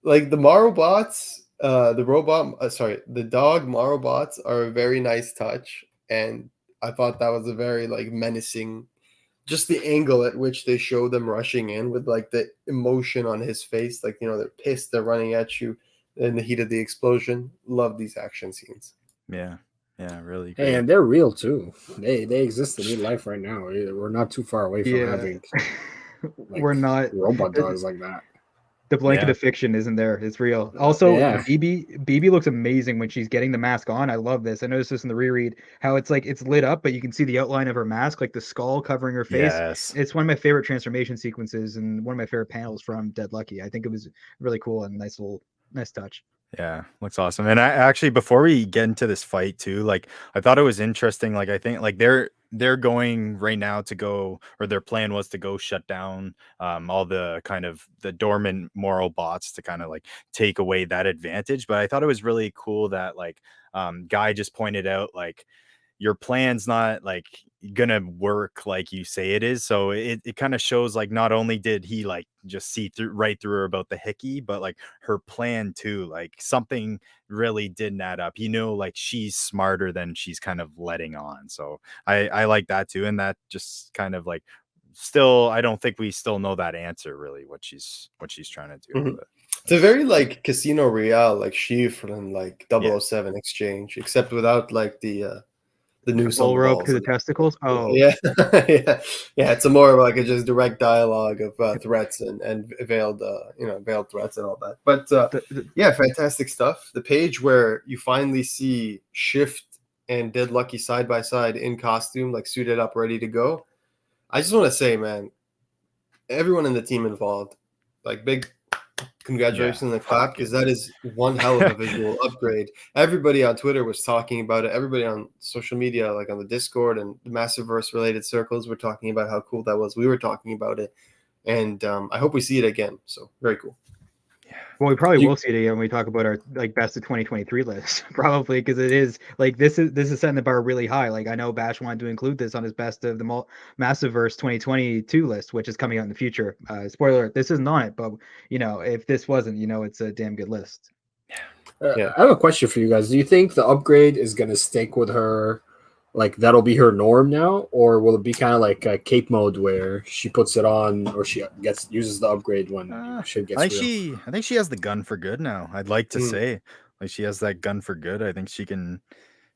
like the Marobots, the dog Marobots are a very nice touch, and I thought that was a very like menacing, just the angle at which they show them rushing in with like the emotion on his face, like they're pissed, they're running at you in the heat of the explosion. Love these action scenes. Yeah. Yeah, really great. And they're real too. They exist in real life right now. We're not too far away from Yeah. having like We're not robot dogs like that. the blanket Yeah. of fiction isn't there. It's real. Also, Yeah. BB looks amazing when she's getting the mask on. I love this. I noticed this in the reread, how it's like it's lit up, but you can see the outline of her mask, like the skull covering her face. Yes. It's one of my favorite transformation sequences and one of my favorite panels from Dead Lucky. I think it was really cool and nice touch. Yeah, looks awesome. And I actually, before we get into this fight too, like I thought it was interesting. Like I think like they're going right now to go, or their plan was to go shut down all the kind of the dormant moral bots to kind of like take away that advantage. But I thought it was really cool that like Guy just pointed out like your plan's not like gonna work like you say it is. So it kind of shows like not only did he like just see through right through her about the hickey, but like her plan too, like something really didn't add up. You know, like she's smarter than she's kind of letting on. So I like that too. And that just kind of like still I don't think we still know that answer really what she's trying to do. Mhm. But It's a very like Casino Royale, like Chiffre and like 007 exchange, except without like the noose on Bull the rope balls. to the testicles. Oh, Yeah, yeah. It's a more of like a just direct dialogue of threats and veiled, veiled threats and all that. But yeah, fantastic stuff. The page where you finally see Shift and Dead Lucky side by side in costume, like suited up, ready to go. I just want to say, man, everyone in the team involved, like big congratulations and a clap, because that is one hell of a visual upgrade. Everybody on Twitter was talking about it. Everybody on social media, like on the Discord and the Massiveverse related circles, were talking about how cool that was. We were talking about it, and I hope we see it again. So very cool. well, we probably will see it again when we talk about our like best of 2023 list, probably because it is like this is setting the bar really high. Like I know Bash wanted to include this on his best of the Massiveverse 2022 list, which is coming out in the future. Spoiler alert, this isn't on it, but if this wasn't, it's a damn good list. Yeah. I have a question for you guys. Do you think the upgrade is going to stick with her? Like that'll be her norm now, or will it be kind of like a cape mode where she puts it on, or she uses the upgrade when shit gets real? I think she has the gun for good now. I'd like to Mm. say like she has that gun for good. I think she can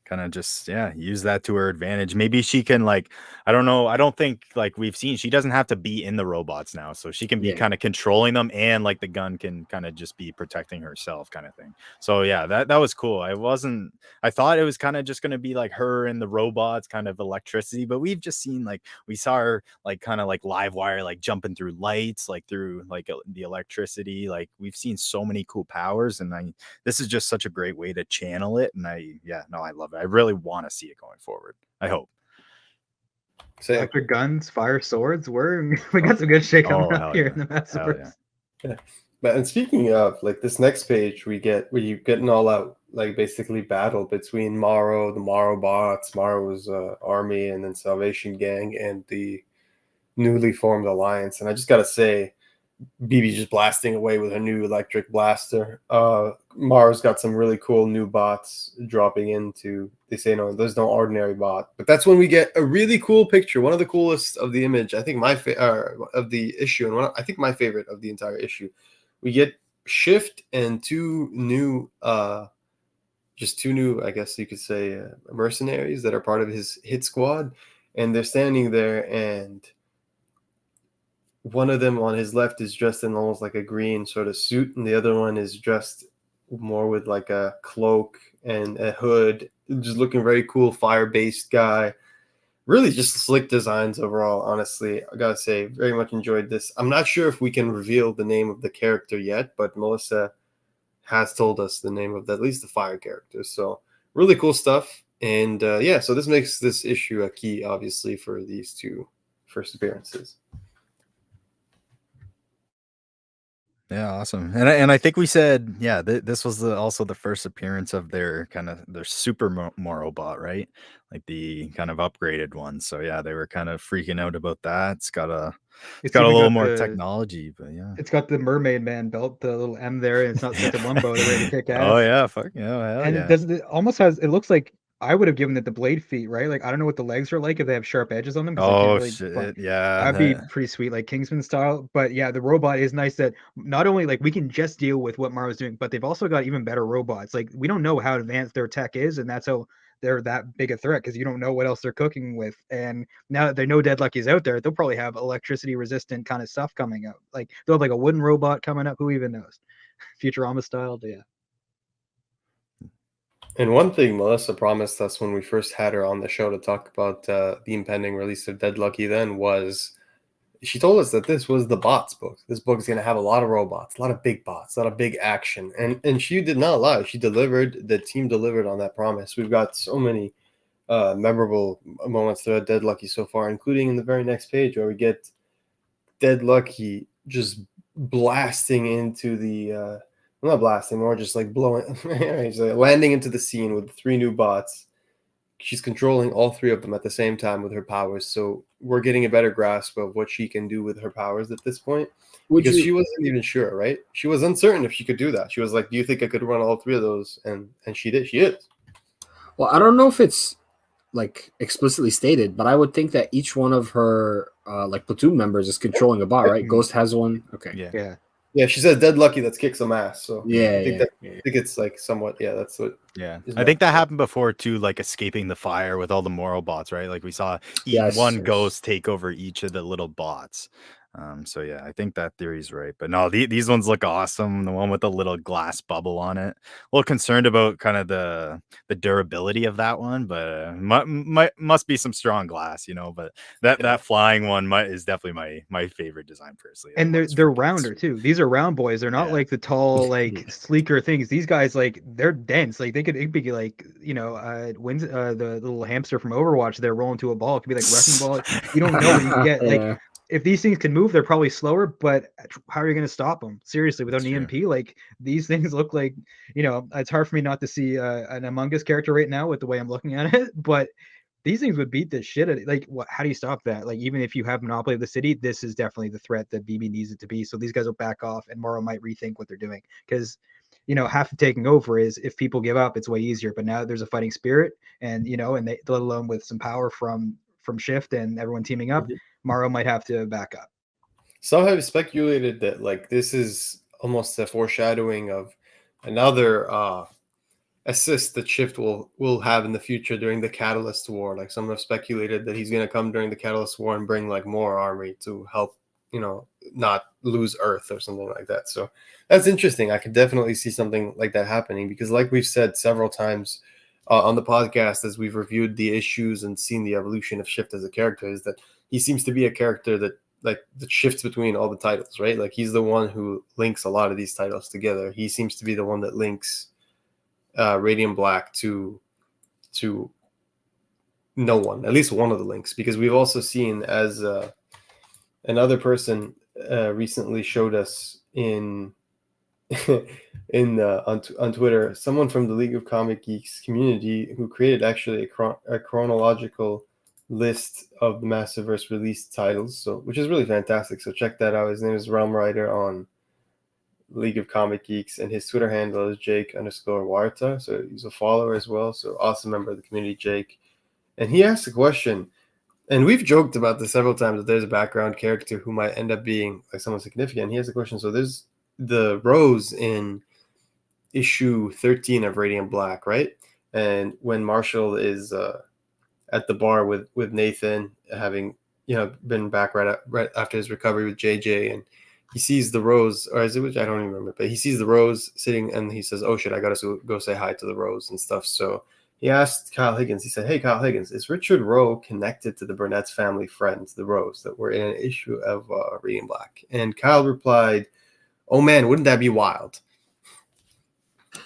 kind of just use that to her advantage. Maybe she can like I don't know. I don't think like we've seen she doesn't have to be in the robots now, so she can be kind of controlling them, and like the gun can kind of just be protecting herself, kind of thing. So yeah, that was cool. I thought it was kind of just gonna be like her and the robots, kind of electricity, but we've just seen like we saw her like kind of like live wire, like jumping through lights, like through like the electricity. Like we've seen so many cool powers, and this is just such a great way to channel it. And I love it. I really want to see it going forward. I hope. Electric guns, fire swords. We got some good shit coming up here in the Massiveverse. Yeah. But and speaking of like this next page, we get where you get an all out like basically battle between Morrow, the Morrow bots, Morrow's army, and then Salvation Gang and the newly formed alliance. And I just gotta say, BB just blasting away with her new electric blaster. Mara's got some really cool new bots dropping into. They say no, there's no ordinary bot, but that's when we get a really cool picture. One of the coolest of the image, I think of the issue, and I think my favorite of the entire issue. We get Shift and two new, I guess you could say, mercenaries that are part of his hit squad, and they're standing there and one of them on his left is dressed in almost like a green sort of suit, and the other one is dressed more with like a cloak and a hood, just looking very cool, fire-based guy. Really just slick designs overall, honestly. I gotta say, very much enjoyed this. I'm not sure if we can reveal the name of the character yet, but Melissa has told us the name of at least the fire character. So really cool stuff. And so this makes this issue a key, obviously, for these two first appearances. Yeah, awesome. And I think we said, this was also the first appearance of their super Moro bot, right? Like the kind of upgraded one. So yeah, they were kind of freaking out about that. It's got a little more technology, but yeah. It's got the mermaid man belt, the little M there, and it's not just a one bow. They're ready to kick ass. Oh yeah, fuck yeah, and it almost has. It looks like I would have given it the blade feet, right? Like I don't know what the legs are like if they have sharp edges on them. Oh shit, yeah, that'd be pretty sweet, like Kingsman style. But yeah, the robot is nice that not only like we can just deal with what Mario's doing, but they've also got even better robots. Like we don't know how advanced their tech is, and that's how they're that big a threat because you don't know what else they're cooking with. And now that they know Dead Lucky's out there, they'll probably have electricity resistant kind of stuff coming up. Like they'll have like a wooden robot coming up. Who even knows? Futurama style, yeah. And one thing Melissa promised us when we first had her on the show to talk about the impending release of Dead Lucky then was she told us that this was the bots book. This book is going to have a lot of robots, a lot of big bots, a lot of big action. And she did not lie. She delivered. The team delivered on that promise. We've got so many memorable moments throughout Dead Lucky so far, including in the very next page where we get Dead Lucky just blasting into the not blasting, more just like blowing, he's like landing into the scene with 3 new bots. She's controlling all 3 of them at the same time with her powers. So we're getting a better grasp of what she can do with her powers at this point. Because she wasn't even sure, right? She was uncertain if she could do that. She was like, "Do you think I could run all 3 of those?" And she did. She is. Well, I don't know if it's like explicitly stated, but I would think that each one of her like platoon members is controlling a bot, right? Ghost has one. Okay. Yeah, she says Dead Lucky that's kicked some ass. So yeah, I think it's like somewhat, that's what. Yeah, I think that happened before too, like escaping the fire with all the moral bots, right? Like we saw one ghost take over each of the little bots. So yeah, I think that theory's right. But no, these ones look awesome. The one with the little glass bubble on it. A little concerned about kind of the durability of that one, but must be some strong glass, But that flying one is definitely my favorite design personally. And they're rounder too. These are round boys. They're not like the tall, like sleeker things. These guys, like they're dense. Like it'd be like the little hamster from Overwatch. They're rolling to a ball. It could be like wrecking ball. You don't know what you get. Like if these things can move, they're probably slower. But how are you going to stop them? Seriously, without an EMP, like these things look like it's hard for me not to see an Among Us character right now with the way I'm looking at it, but. These things would beat the shit out of it. Like, how do you stop that? Like, even if you have monopoly of the city, this is definitely the threat that BB needs it to be. So these guys will back off, and Morrow might rethink what they're doing because, half of taking over is if people give up, it's way easier. But now there's a fighting spirit, and and they, let alone with some power from Shift and everyone teaming up, Morrow might have to back up. Some have speculated that like this is almost a foreshadowing of another assist that Shift will have in the future during the Catalyst War. Like some have speculated that he's going to come during the Catalyst War and bring like more army to help, not lose Earth or something like that. So that's interesting. I could definitely see something like that happening because like we've said several times on the podcast as we've reviewed the issues and seen the evolution of Shift as a character is that he seems to be a character that shifts between all the titles, right? Like he's the one who links a lot of these titles together. He seems to be the one that links Radiant Black to no one, at least one of the links, because we've also seen as another person recently showed us on Twitter, someone from the League of Comic Geeks community who created actually a chronological list of the Massiveverse released titles, which is really fantastic. So check that out. His name is Realm Rider on League of Comic Geeks, and his Twitter handle is Jake_Warta. So he's a follower as well. So awesome member of the community, Jake. And he asked a question, and we've joked about this several times that there's a background character who might end up being like someone significant. He has a question. So there's the Rose in issue 13 of Radiant Black, right? And when Marshall is at the bar with Nathan, having been back right after his recovery with JJ, and he sees the Rose, or is it which I don't even remember, but he sees the Rose sitting and he says, "Oh shit, I gotta go say hi to the Rose and stuff." So he asked Kyle Higgins, he said, "Hey Kyle Higgins, is Richard Rowe connected to the Burnett's family friends, the Rose, that were in an issue of Radiant Black?" And Kyle replied, "Oh man, wouldn't that be wild?"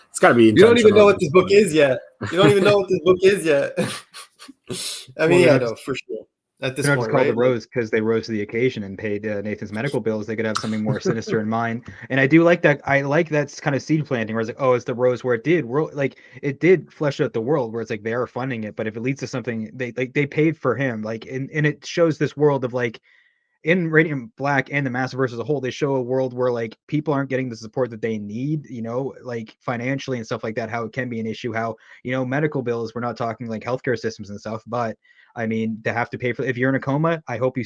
It's gotta be. You don't even know what this book is yet. You don't even know what this book is yet. I mean, no, for sure. At this point, just called the Rose because they rose to the occasion and paid Nathan's medical bills. They could have something more sinister in mind. And I do like that. I like that kind of seed planting where it's like, oh, it's the Rose where it did flesh out the world where it's like they are funding it. But if it leads to something, they paid for him. Like, and it shows this world of like, in Radiant Black and the Massiveverse as a whole, they show a world where like people aren't getting the support that they need, like financially and stuff like that, how it can be an issue, how, medical bills, we're not talking like healthcare systems and stuff, but I mean, to have to pay for, if you're in a coma, I hope you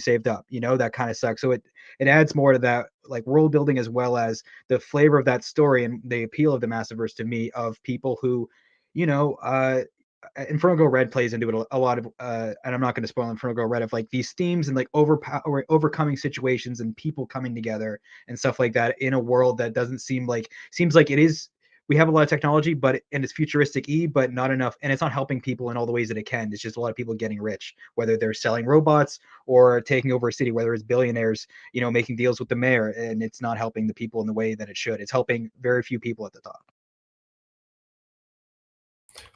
saved up, that kind of sucks. So it adds more to that like world building as well as the flavor of that story and the appeal of the Massiveverse to me of people who, Inferno Go Red plays into it a lot of, and I'm not going to spoil Inferno Go Red, of like these themes and like overcoming situations and people coming together and stuff like that in a world that seems like it is. We have a lot of technology, and it's futuristic but not enough, and it's not helping people in all the ways that it can. It's just a lot of people getting rich, whether they're selling robots or taking over a city, whether it's billionaires, making deals with the mayor, and it's not helping the people in the way that it should. It's helping very few people at the top.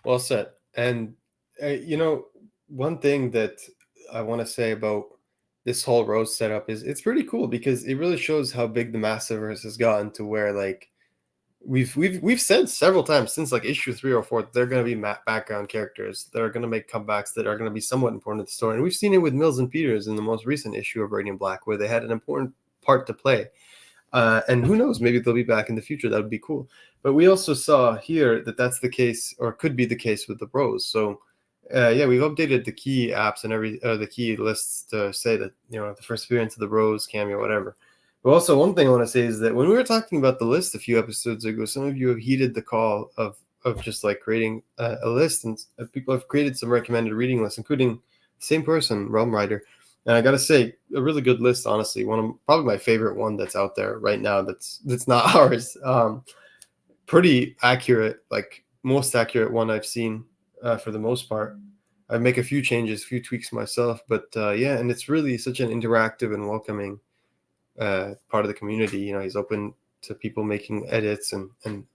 Well said. And one thing that I want to say about this whole Rose setup is it's pretty cool because it really shows how big the Massiveverse has gotten to where like we've said several times since like issue 3 or 4 they're going to be background characters that are going to make comebacks that are going to be somewhat important to the story, and we've seen it with Mills and Peters in the most recent issue of Radiant Black where they had an important part to play, and who knows, maybe they'll be back in the future. That would be cool. But we also saw here that that's the case, or could be the case, with the Bros. So yeah, we've updated the key apps and the key lists to say that the first appearance of the Bros, cameo, whatever. But also, one thing I want to say is that when we were talking about the list a few episodes ago, some of you have heeded the call of just like creating a list, and people have created some recommended reading lists, including the same person, Realm Rider. And I got to say, a really good list, honestly. Probably my favorite one that's out there right now that's not ours. Pretty accurate, like most accurate one I've seen for the most part. I make a few changes, a few tweaks myself, but yeah, and it's really such an interactive and welcoming part of the community. He's open to people making edits and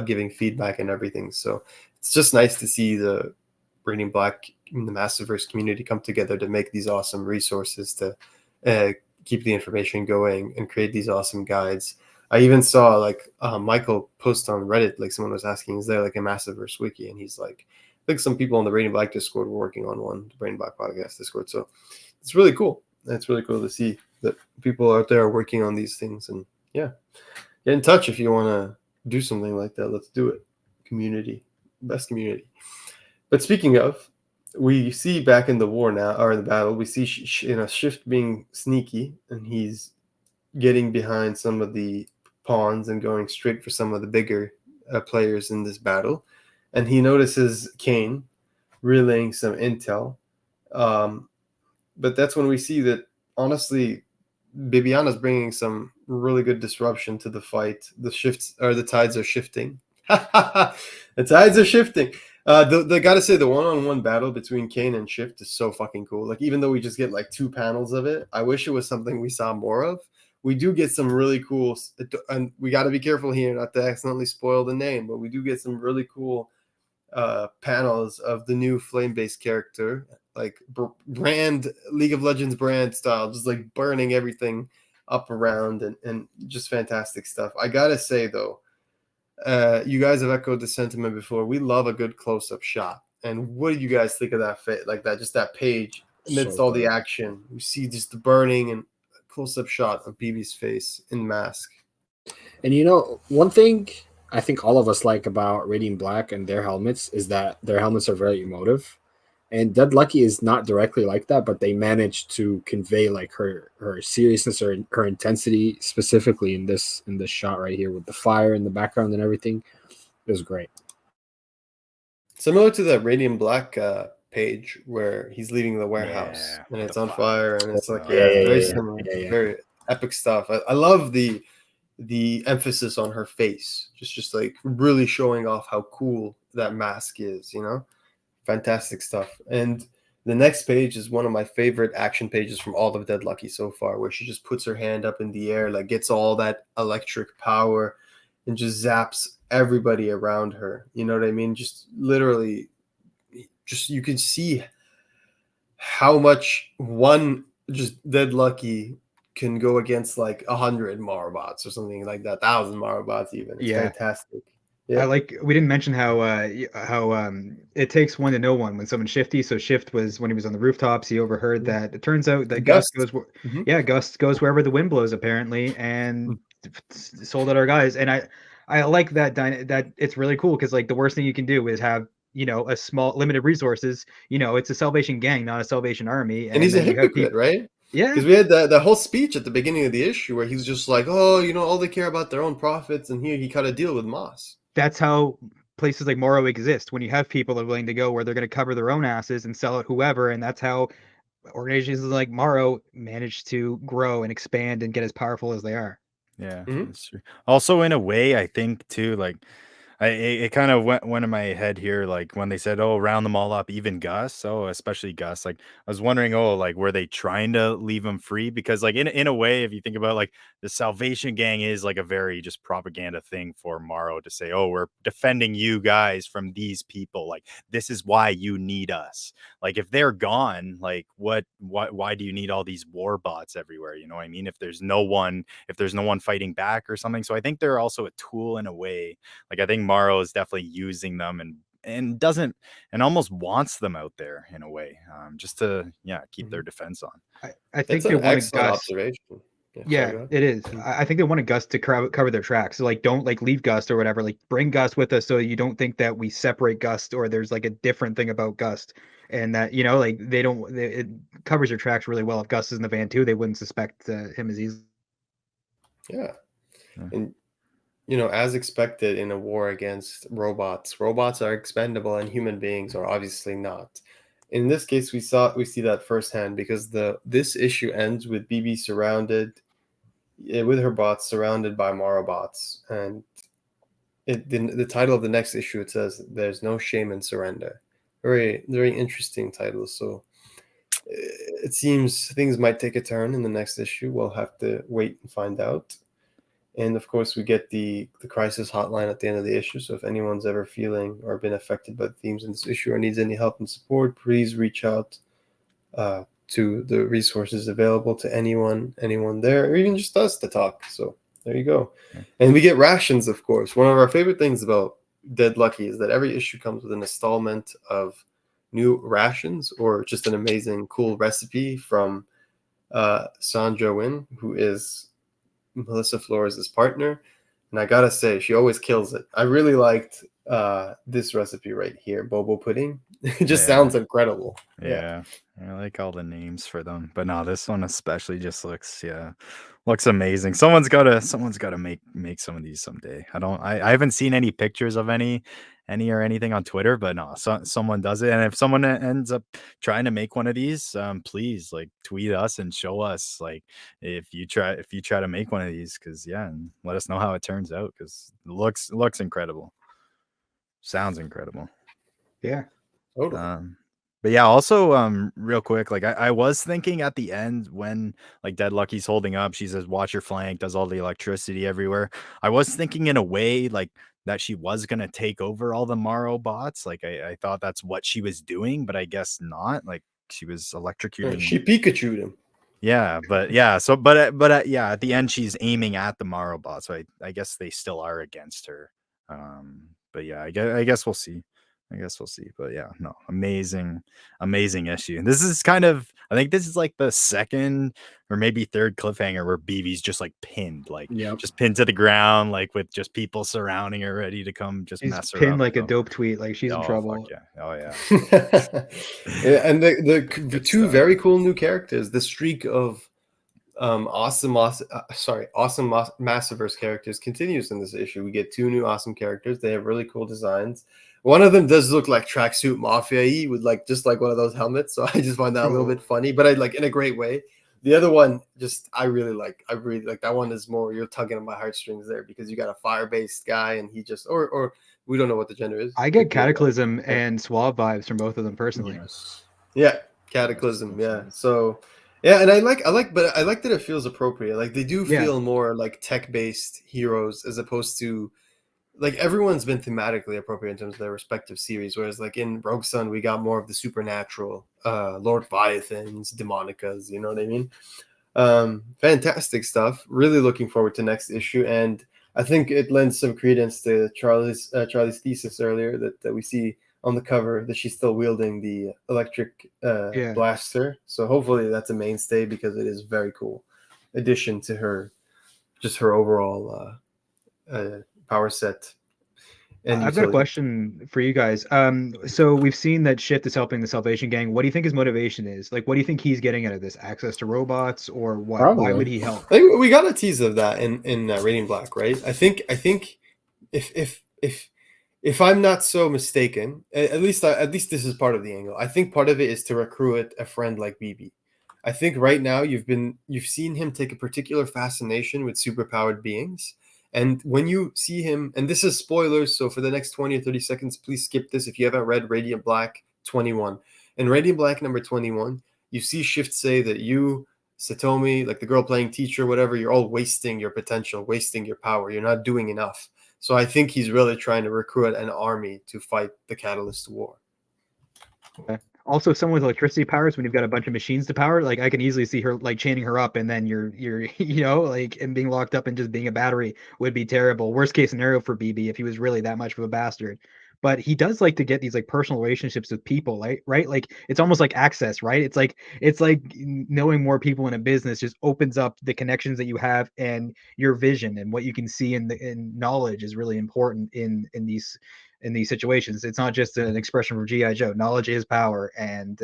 giving feedback and everything. So it's just nice to see the Radiant Black and the Massiveverse community come together to make these awesome resources to keep the information going and create these awesome guides. I even saw like Michael post on Reddit, like someone was asking, is there like a Massiveverse wiki? And he's like, I think some people on the Radiant Black Discord were working on one, the Radiant Black Podcast Discord. So it's really cool. It's really cool to see that people out there are working on these things. And yeah, get in touch if you want to do something like that. Let's do it. Community, best community. But speaking of, we see back in the war now, or in the battle, we see Shift being sneaky, and he's getting behind some of the pawns and going straight for some of the bigger players in this battle. And he notices Kane relaying some intel. But that's when we see that, honestly, Bibiana's bringing some really good disruption to the fight. The tides are shifting. The tides are shifting. They gotta say, the one-on-one battle between Kane and Shift is so fucking cool. Like, even though we just get like 2 panels of it, I wish it was something we saw more of. We do get some really cool, and we got to be careful here not to accidentally spoil the name, but we do get some really cool panels of the new flame-based character, like brand League of Legends brand style, just like burning everything up around, and just fantastic stuff. I gotta say though, you guys have echoed the sentiment before. We love a good close-up shot. And what do you guys think of that fit? Like that, just that page amidst all the action, we see just the burning and close-up shot of BB's face in mask. And one thing I think all of us like about Radiant Black and their helmets is that their helmets are very emotive. And Dead Lucky is not directly like that, but they managed to convey like her seriousness or her intensity, specifically in this shot right here with the fire in the background and everything. It was great. Similar to the Radiant Black page where he's leaving the warehouse and it's on fire, and it's like very epic stuff. I love the emphasis on her face, just like really showing off how cool that mask is. Fantastic stuff. And the next page is one of my favorite action pages from all of Dead Lucky so far, where she just puts her hand up in the air, like gets all that electric power and just zaps everybody around her. You know what I mean? Just literally, just you can see how much one just Dead Lucky can go against like 100 Marabots or something like that, 1,000 Marabots even. It's fantastic. Yeah. We didn't mention how it takes one to know one when someone's shifty. So Shift was, when he was on the rooftops, he overheard that. It turns out that Gust goes Gust goes wherever the wind blows, apparently, and sold out our guys. And I like that that it's really cool, because like the worst thing you can do is have a small limited resources. It's a Salvation Gang, not a Salvation Army. And he's a hypocrite, right? Yeah, because we had that whole speech at the beginning of the issue where he's just like, oh, all they care about their own profits, and here he cut a deal with Moss. That's how places like Morrow exist, when you have people that are willing to go where they're going to cover their own asses and sell out whoever, and that's how organizations like Morrow manage to grow and expand and get as powerful as they are. Yeah, Mhm. that's true. Also, in a way, I think too, like it kind of went in my head here, like when they said, "Oh, round them all up, even Gus." Oh, especially Gus. Like I was wondering, oh, like were they trying to leave him free? Because like in a way, if you think about like the Salvation Gang is like a very just propaganda thing for Morrow to say, "Oh, we're defending you guys from these people. Like this is why you need us." Like if they're gone, like why do you need all these war bots everywhere? You know what I mean? If there's no one fighting back or something. So I think they're also a tool in a way. Like I think Morrow is definitely using them and doesn't and almost wants them out there in a way, just to keep their defense on. I That's think they an wanted excellent Gus. observation. Yeah, sorry, Yeah, go ahead. it is. Mhm. I think they wanted Gus to cover their tracks. So like, don't like leave Gus or whatever. Like, bring Gus with us so you don't think that we separate Gus or there's like a different thing about Gus, and that like they don't. It covers your tracks really well. If Gus is in the van too, they wouldn't suspect him as easily. Yeah. Yeah. And as expected in a war against robots, robots are expendable and human beings are obviously not. In this case, we see that firsthand because this issue ends with BB surrounded, with her bots surrounded by Mara bots, and the title of the next issue, it says there's no shame in surrender. Very, very interesting title. So it seems things might take a turn in the next issue. We'll have to wait and find out. And of course, we get the crisis hotline at the end of the issue. So if anyone's ever feeling or been affected by the themes in this issue or needs any help and support, please reach out to the resources available to anyone there, or even just us to talk. So there you go. Yeah. And we get rations, of course. One of our favorite things about Dead Lucky is that every issue comes with an installment of new rations or just an amazing, cool recipe from Sandra Wynn, who is Melissa Flores' partner. And I gotta say, she always kills it. I really liked this recipe right here, bobo pudding. It just sounds incredible. Yeah. I like all the names for them. But no, this one especially just looks amazing. Someone's gotta make some of these someday. I haven't seen any pictures of any or anything on Twitter, but no, someone does it. And if someone ends up trying to make one of these, please like tweet us and show us like if you try to make one of these, because and let us know how it turns out, because it looks incredible. Sounds incredible. Yeah. Totally. But yeah, also real quick, like I was thinking at the end when like Dead Lucky's holding up, she says watch your flank, does all the electricity everywhere. I was thinking in a way like that she was gonna take over all the Morrow bots. Like I thought that's what she was doing, but I guess not. Like she was electrocuting. She Pikachu'd him. Yeah, but yeah, at the end she's aiming at the Morrow bots, so I guess they still are against her. But yeah, I guess we'll see. But yeah, no, amazing issue. And this is I think this is like the second or maybe third cliffhanger where BB's just like pinned, like just pinned to the ground, like with just people surrounding her, ready to come just She's mess her pinned up. like a So, dope tweet. Like she's in fuck trouble. yeah. Oh yeah. Yeah, and the Good two stuff. very cool new characters. The streak of Massiveverse characters continues in this issue. We get two new awesome characters. They have really cool designs. One of them does look like tracksuit mafia-y with just like one of those helmets. So I just find that a little bit funny, but I like in a great way. The other one, I really like that one. Is more, you're tugging on my heartstrings there because you got a fire-based guy and he just or we don't know what the gender is. I get Cataclysm and Suave vibes from both of them personally. Yes. Yeah, Cataclysm. Yeah. So yeah, and I like that it feels appropriate. Like they do feel more like tech-based heroes as opposed to like everyone's been thematically appropriate in terms of their respective series. Whereas like in Rogue Sun, we got more of the supernatural, Lord Leviathans, Demonicas. You know what I mean? Fantastic stuff. Really looking forward to next issue, and I think it lends some credence to Charlie's thesis earlier that we see on the cover that she's still wielding the electric blaster. So hopefully that's a mainstay because it is very cool addition to her overall power set. And I've got a question for you guys. So we've seen that Shift is helping the Salvation Gang. What do you think his motivation is? Like, what do you think he's getting out of this? Access to robots, or what? Probably. Why would he help? I think we got a tease of that in Radiant Black, right? I think if if I'm not so mistaken, at least this is part of the angle. I think part of it is to recruit a friend like BB. I think right now you've seen him take a particular fascination with superpowered beings. And when you see him, and this is spoilers, so for the next 20 or 30 seconds, please skip this if you haven't read Radiant Black 21. In Radiant Black number 21, you see Shift say that you, Satomi, like the girl playing teacher, whatever, you're all wasting your potential, wasting your power. You're not doing enough. So I think he's really trying to recruit an army to fight the Catalyst War. Okay. Also, someone with electricity powers, when you've got a bunch of machines to power, like I can easily see her like chaining her up, and then you're you know, like, and being locked up and just being a battery would be terrible. Worst case scenario for BB if he was really that much of a bastard. But he does like to get these like personal relationships with people, right? Like it's almost like access, right? It's like knowing more people in a business just opens up the connections that you have, and your vision and what you can see in knowledge is really important in these situations. It's not just an expression for GI Joe. Knowledge is power, and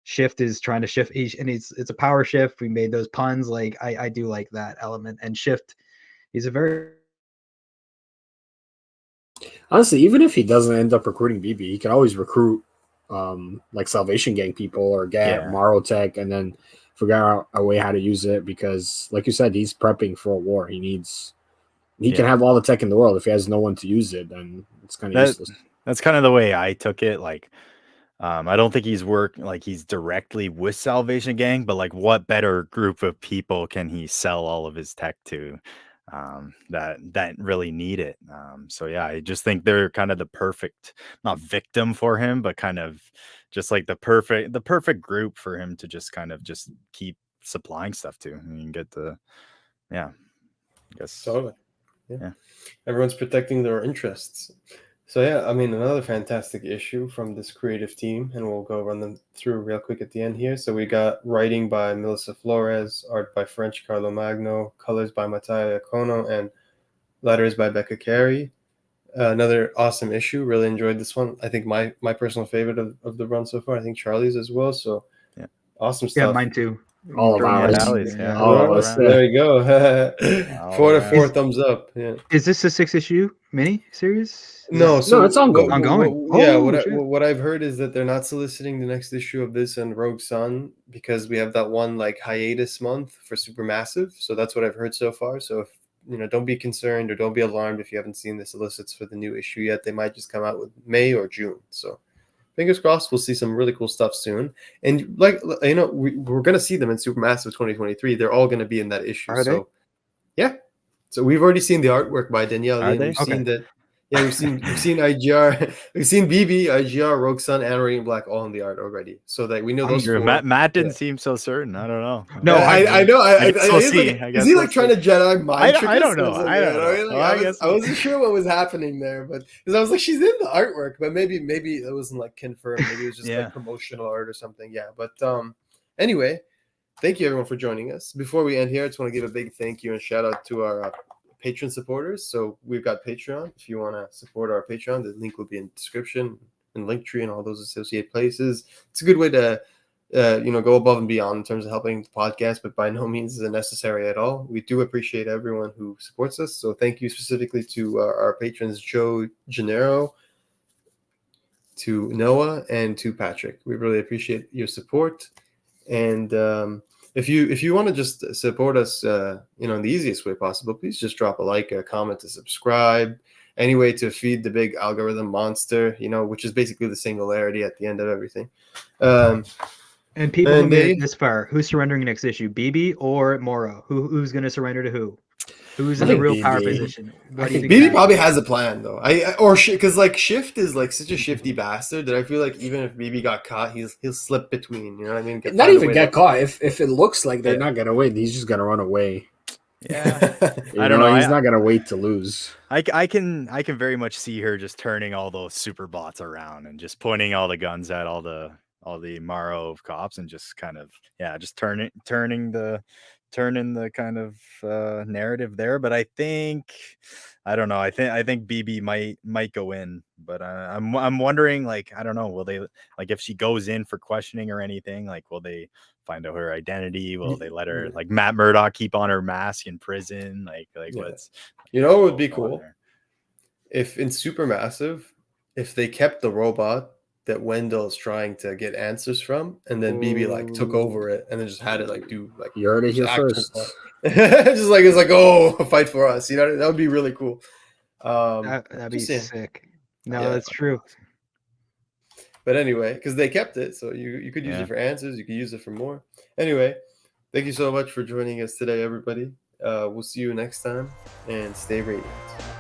Shift is trying to shift, and it's a power shift. We made those puns. Like I do like that element, and Shift, he's a very Honestly, even if he doesn't end up recruiting BB, he can always recruit like Salvation Gang people or get Maro Tech and then figure out a way how to use it, because like you said, he's prepping for a war. He can have all the tech in the world. If he has no one to use it, then it's kind of useless. That's kind of the way I took it. Like, I don't think he's directly with Salvation Gang, but like, what better group of people can he sell all of his tech to that really need it? So yeah, I just think they're kind of the perfect, not victim for him, but kind of just like the perfect group for him to just kind of just keep supplying stuff to. I mean, get the I guess totally. Yeah. Everyone's protecting their interests. So yeah, I mean, another fantastic issue from this creative team, and we'll go run them through real quick at the end here. So we got writing by Melissa Flores, art by French Carlomagno, colors by Mattia Iacono, and letters by Becca Carey. Another awesome issue. Really enjoyed this one. I think my personal favorite of the run so far. I think Charlie's as well. So awesome stuff. Yeah, mine too. All of ours. There you go. 4 to 4 thumbs up. Yeah. Is this a 6-issue mini series? No, so it's ongoing. What I've heard is that they're not soliciting the next issue of this and Rogue Sun because we have that one like hiatus month for Supermassive. So that's what I've heard so far. So if don't be concerned or don't be alarmed if you haven't seen the solicits for the new issue yet. They might just come out with May or June. So fingers crossed, we'll see some really cool stuff soon. And like we're gonna see them in Supermassive 2023. They're all gonna be in that issue. Yeah. So we've already seen the artwork by Danielle. We've seen that. Yeah, we've seen IGR, we've seen BB, IGR, Rogue Sun, and Radiant Black all in the art already. So that we know those four. Matt didn't seem so certain. I don't know. No, I know. Is he like trying to Jedi mind trick us? I don't know. I wasn't sure what was happening there, but because I was like, she's in the artwork, but maybe it wasn't like confirmed. Maybe it was just like promotional art or something. Yeah, but anyway, thank you everyone for joining us. Before we end here, I just want to give a big thank you and shout out to our Patreon supporters. So we've got Patreon. If you want to support our Patreon, the link will be in the description and Linktree and all those associated places. It's a good way to go above and beyond in terms of helping the podcast, but by no means is it necessary at all. We do appreciate everyone who supports us. So thank you specifically to our patrons, Joe Gennaro, to Noah, and to Patrick. We really appreciate your support. And if you want to just support us, in the easiest way possible, please just drop a like, a comment, to subscribe. Any way to feed the big algorithm monster, which is basically the singularity at the end of everything. And people who made it this far, who's surrendering next issue, BB or Moro? Who's going to surrender to who? Who's in the real power position? I think BB probably has a plan though. Because like Shift is like such a shifty bastard that I feel like even if BB got caught, he'll slip between. You know what I mean? Not even get caught. If it looks like they're not gonna win, he's just gonna run away. Yeah, I don't know. He's not gonna wait to lose. I can very much see her just turning all those super bots around and just pointing all the guns at all the Maro of cops and just kind of just turning the kind of narrative there. But I don't know. I think BB might go in, but I'm wondering, like, I don't know, will they, like, if she goes in for questioning or anything, like, will they find out her identity? Will they let her, like, Matt Murdock keep on her mask in prison? Like what's it would be cool if in Supermassive, if they kept the robot that Wendell is trying to get answers from, and then BB like took over it and then just had it like do like You heard it just here actual first. stuff. Just like it's like, oh, fight for us, you know, that would be really cool. That'd be just saying. sick. No, Yeah. that's true. But anyway, because they kept it, so you could use Yeah. it for answers, you could use it for more. Anyway, thank you so much for joining us today, everybody. We'll see you next time, and stay radiant.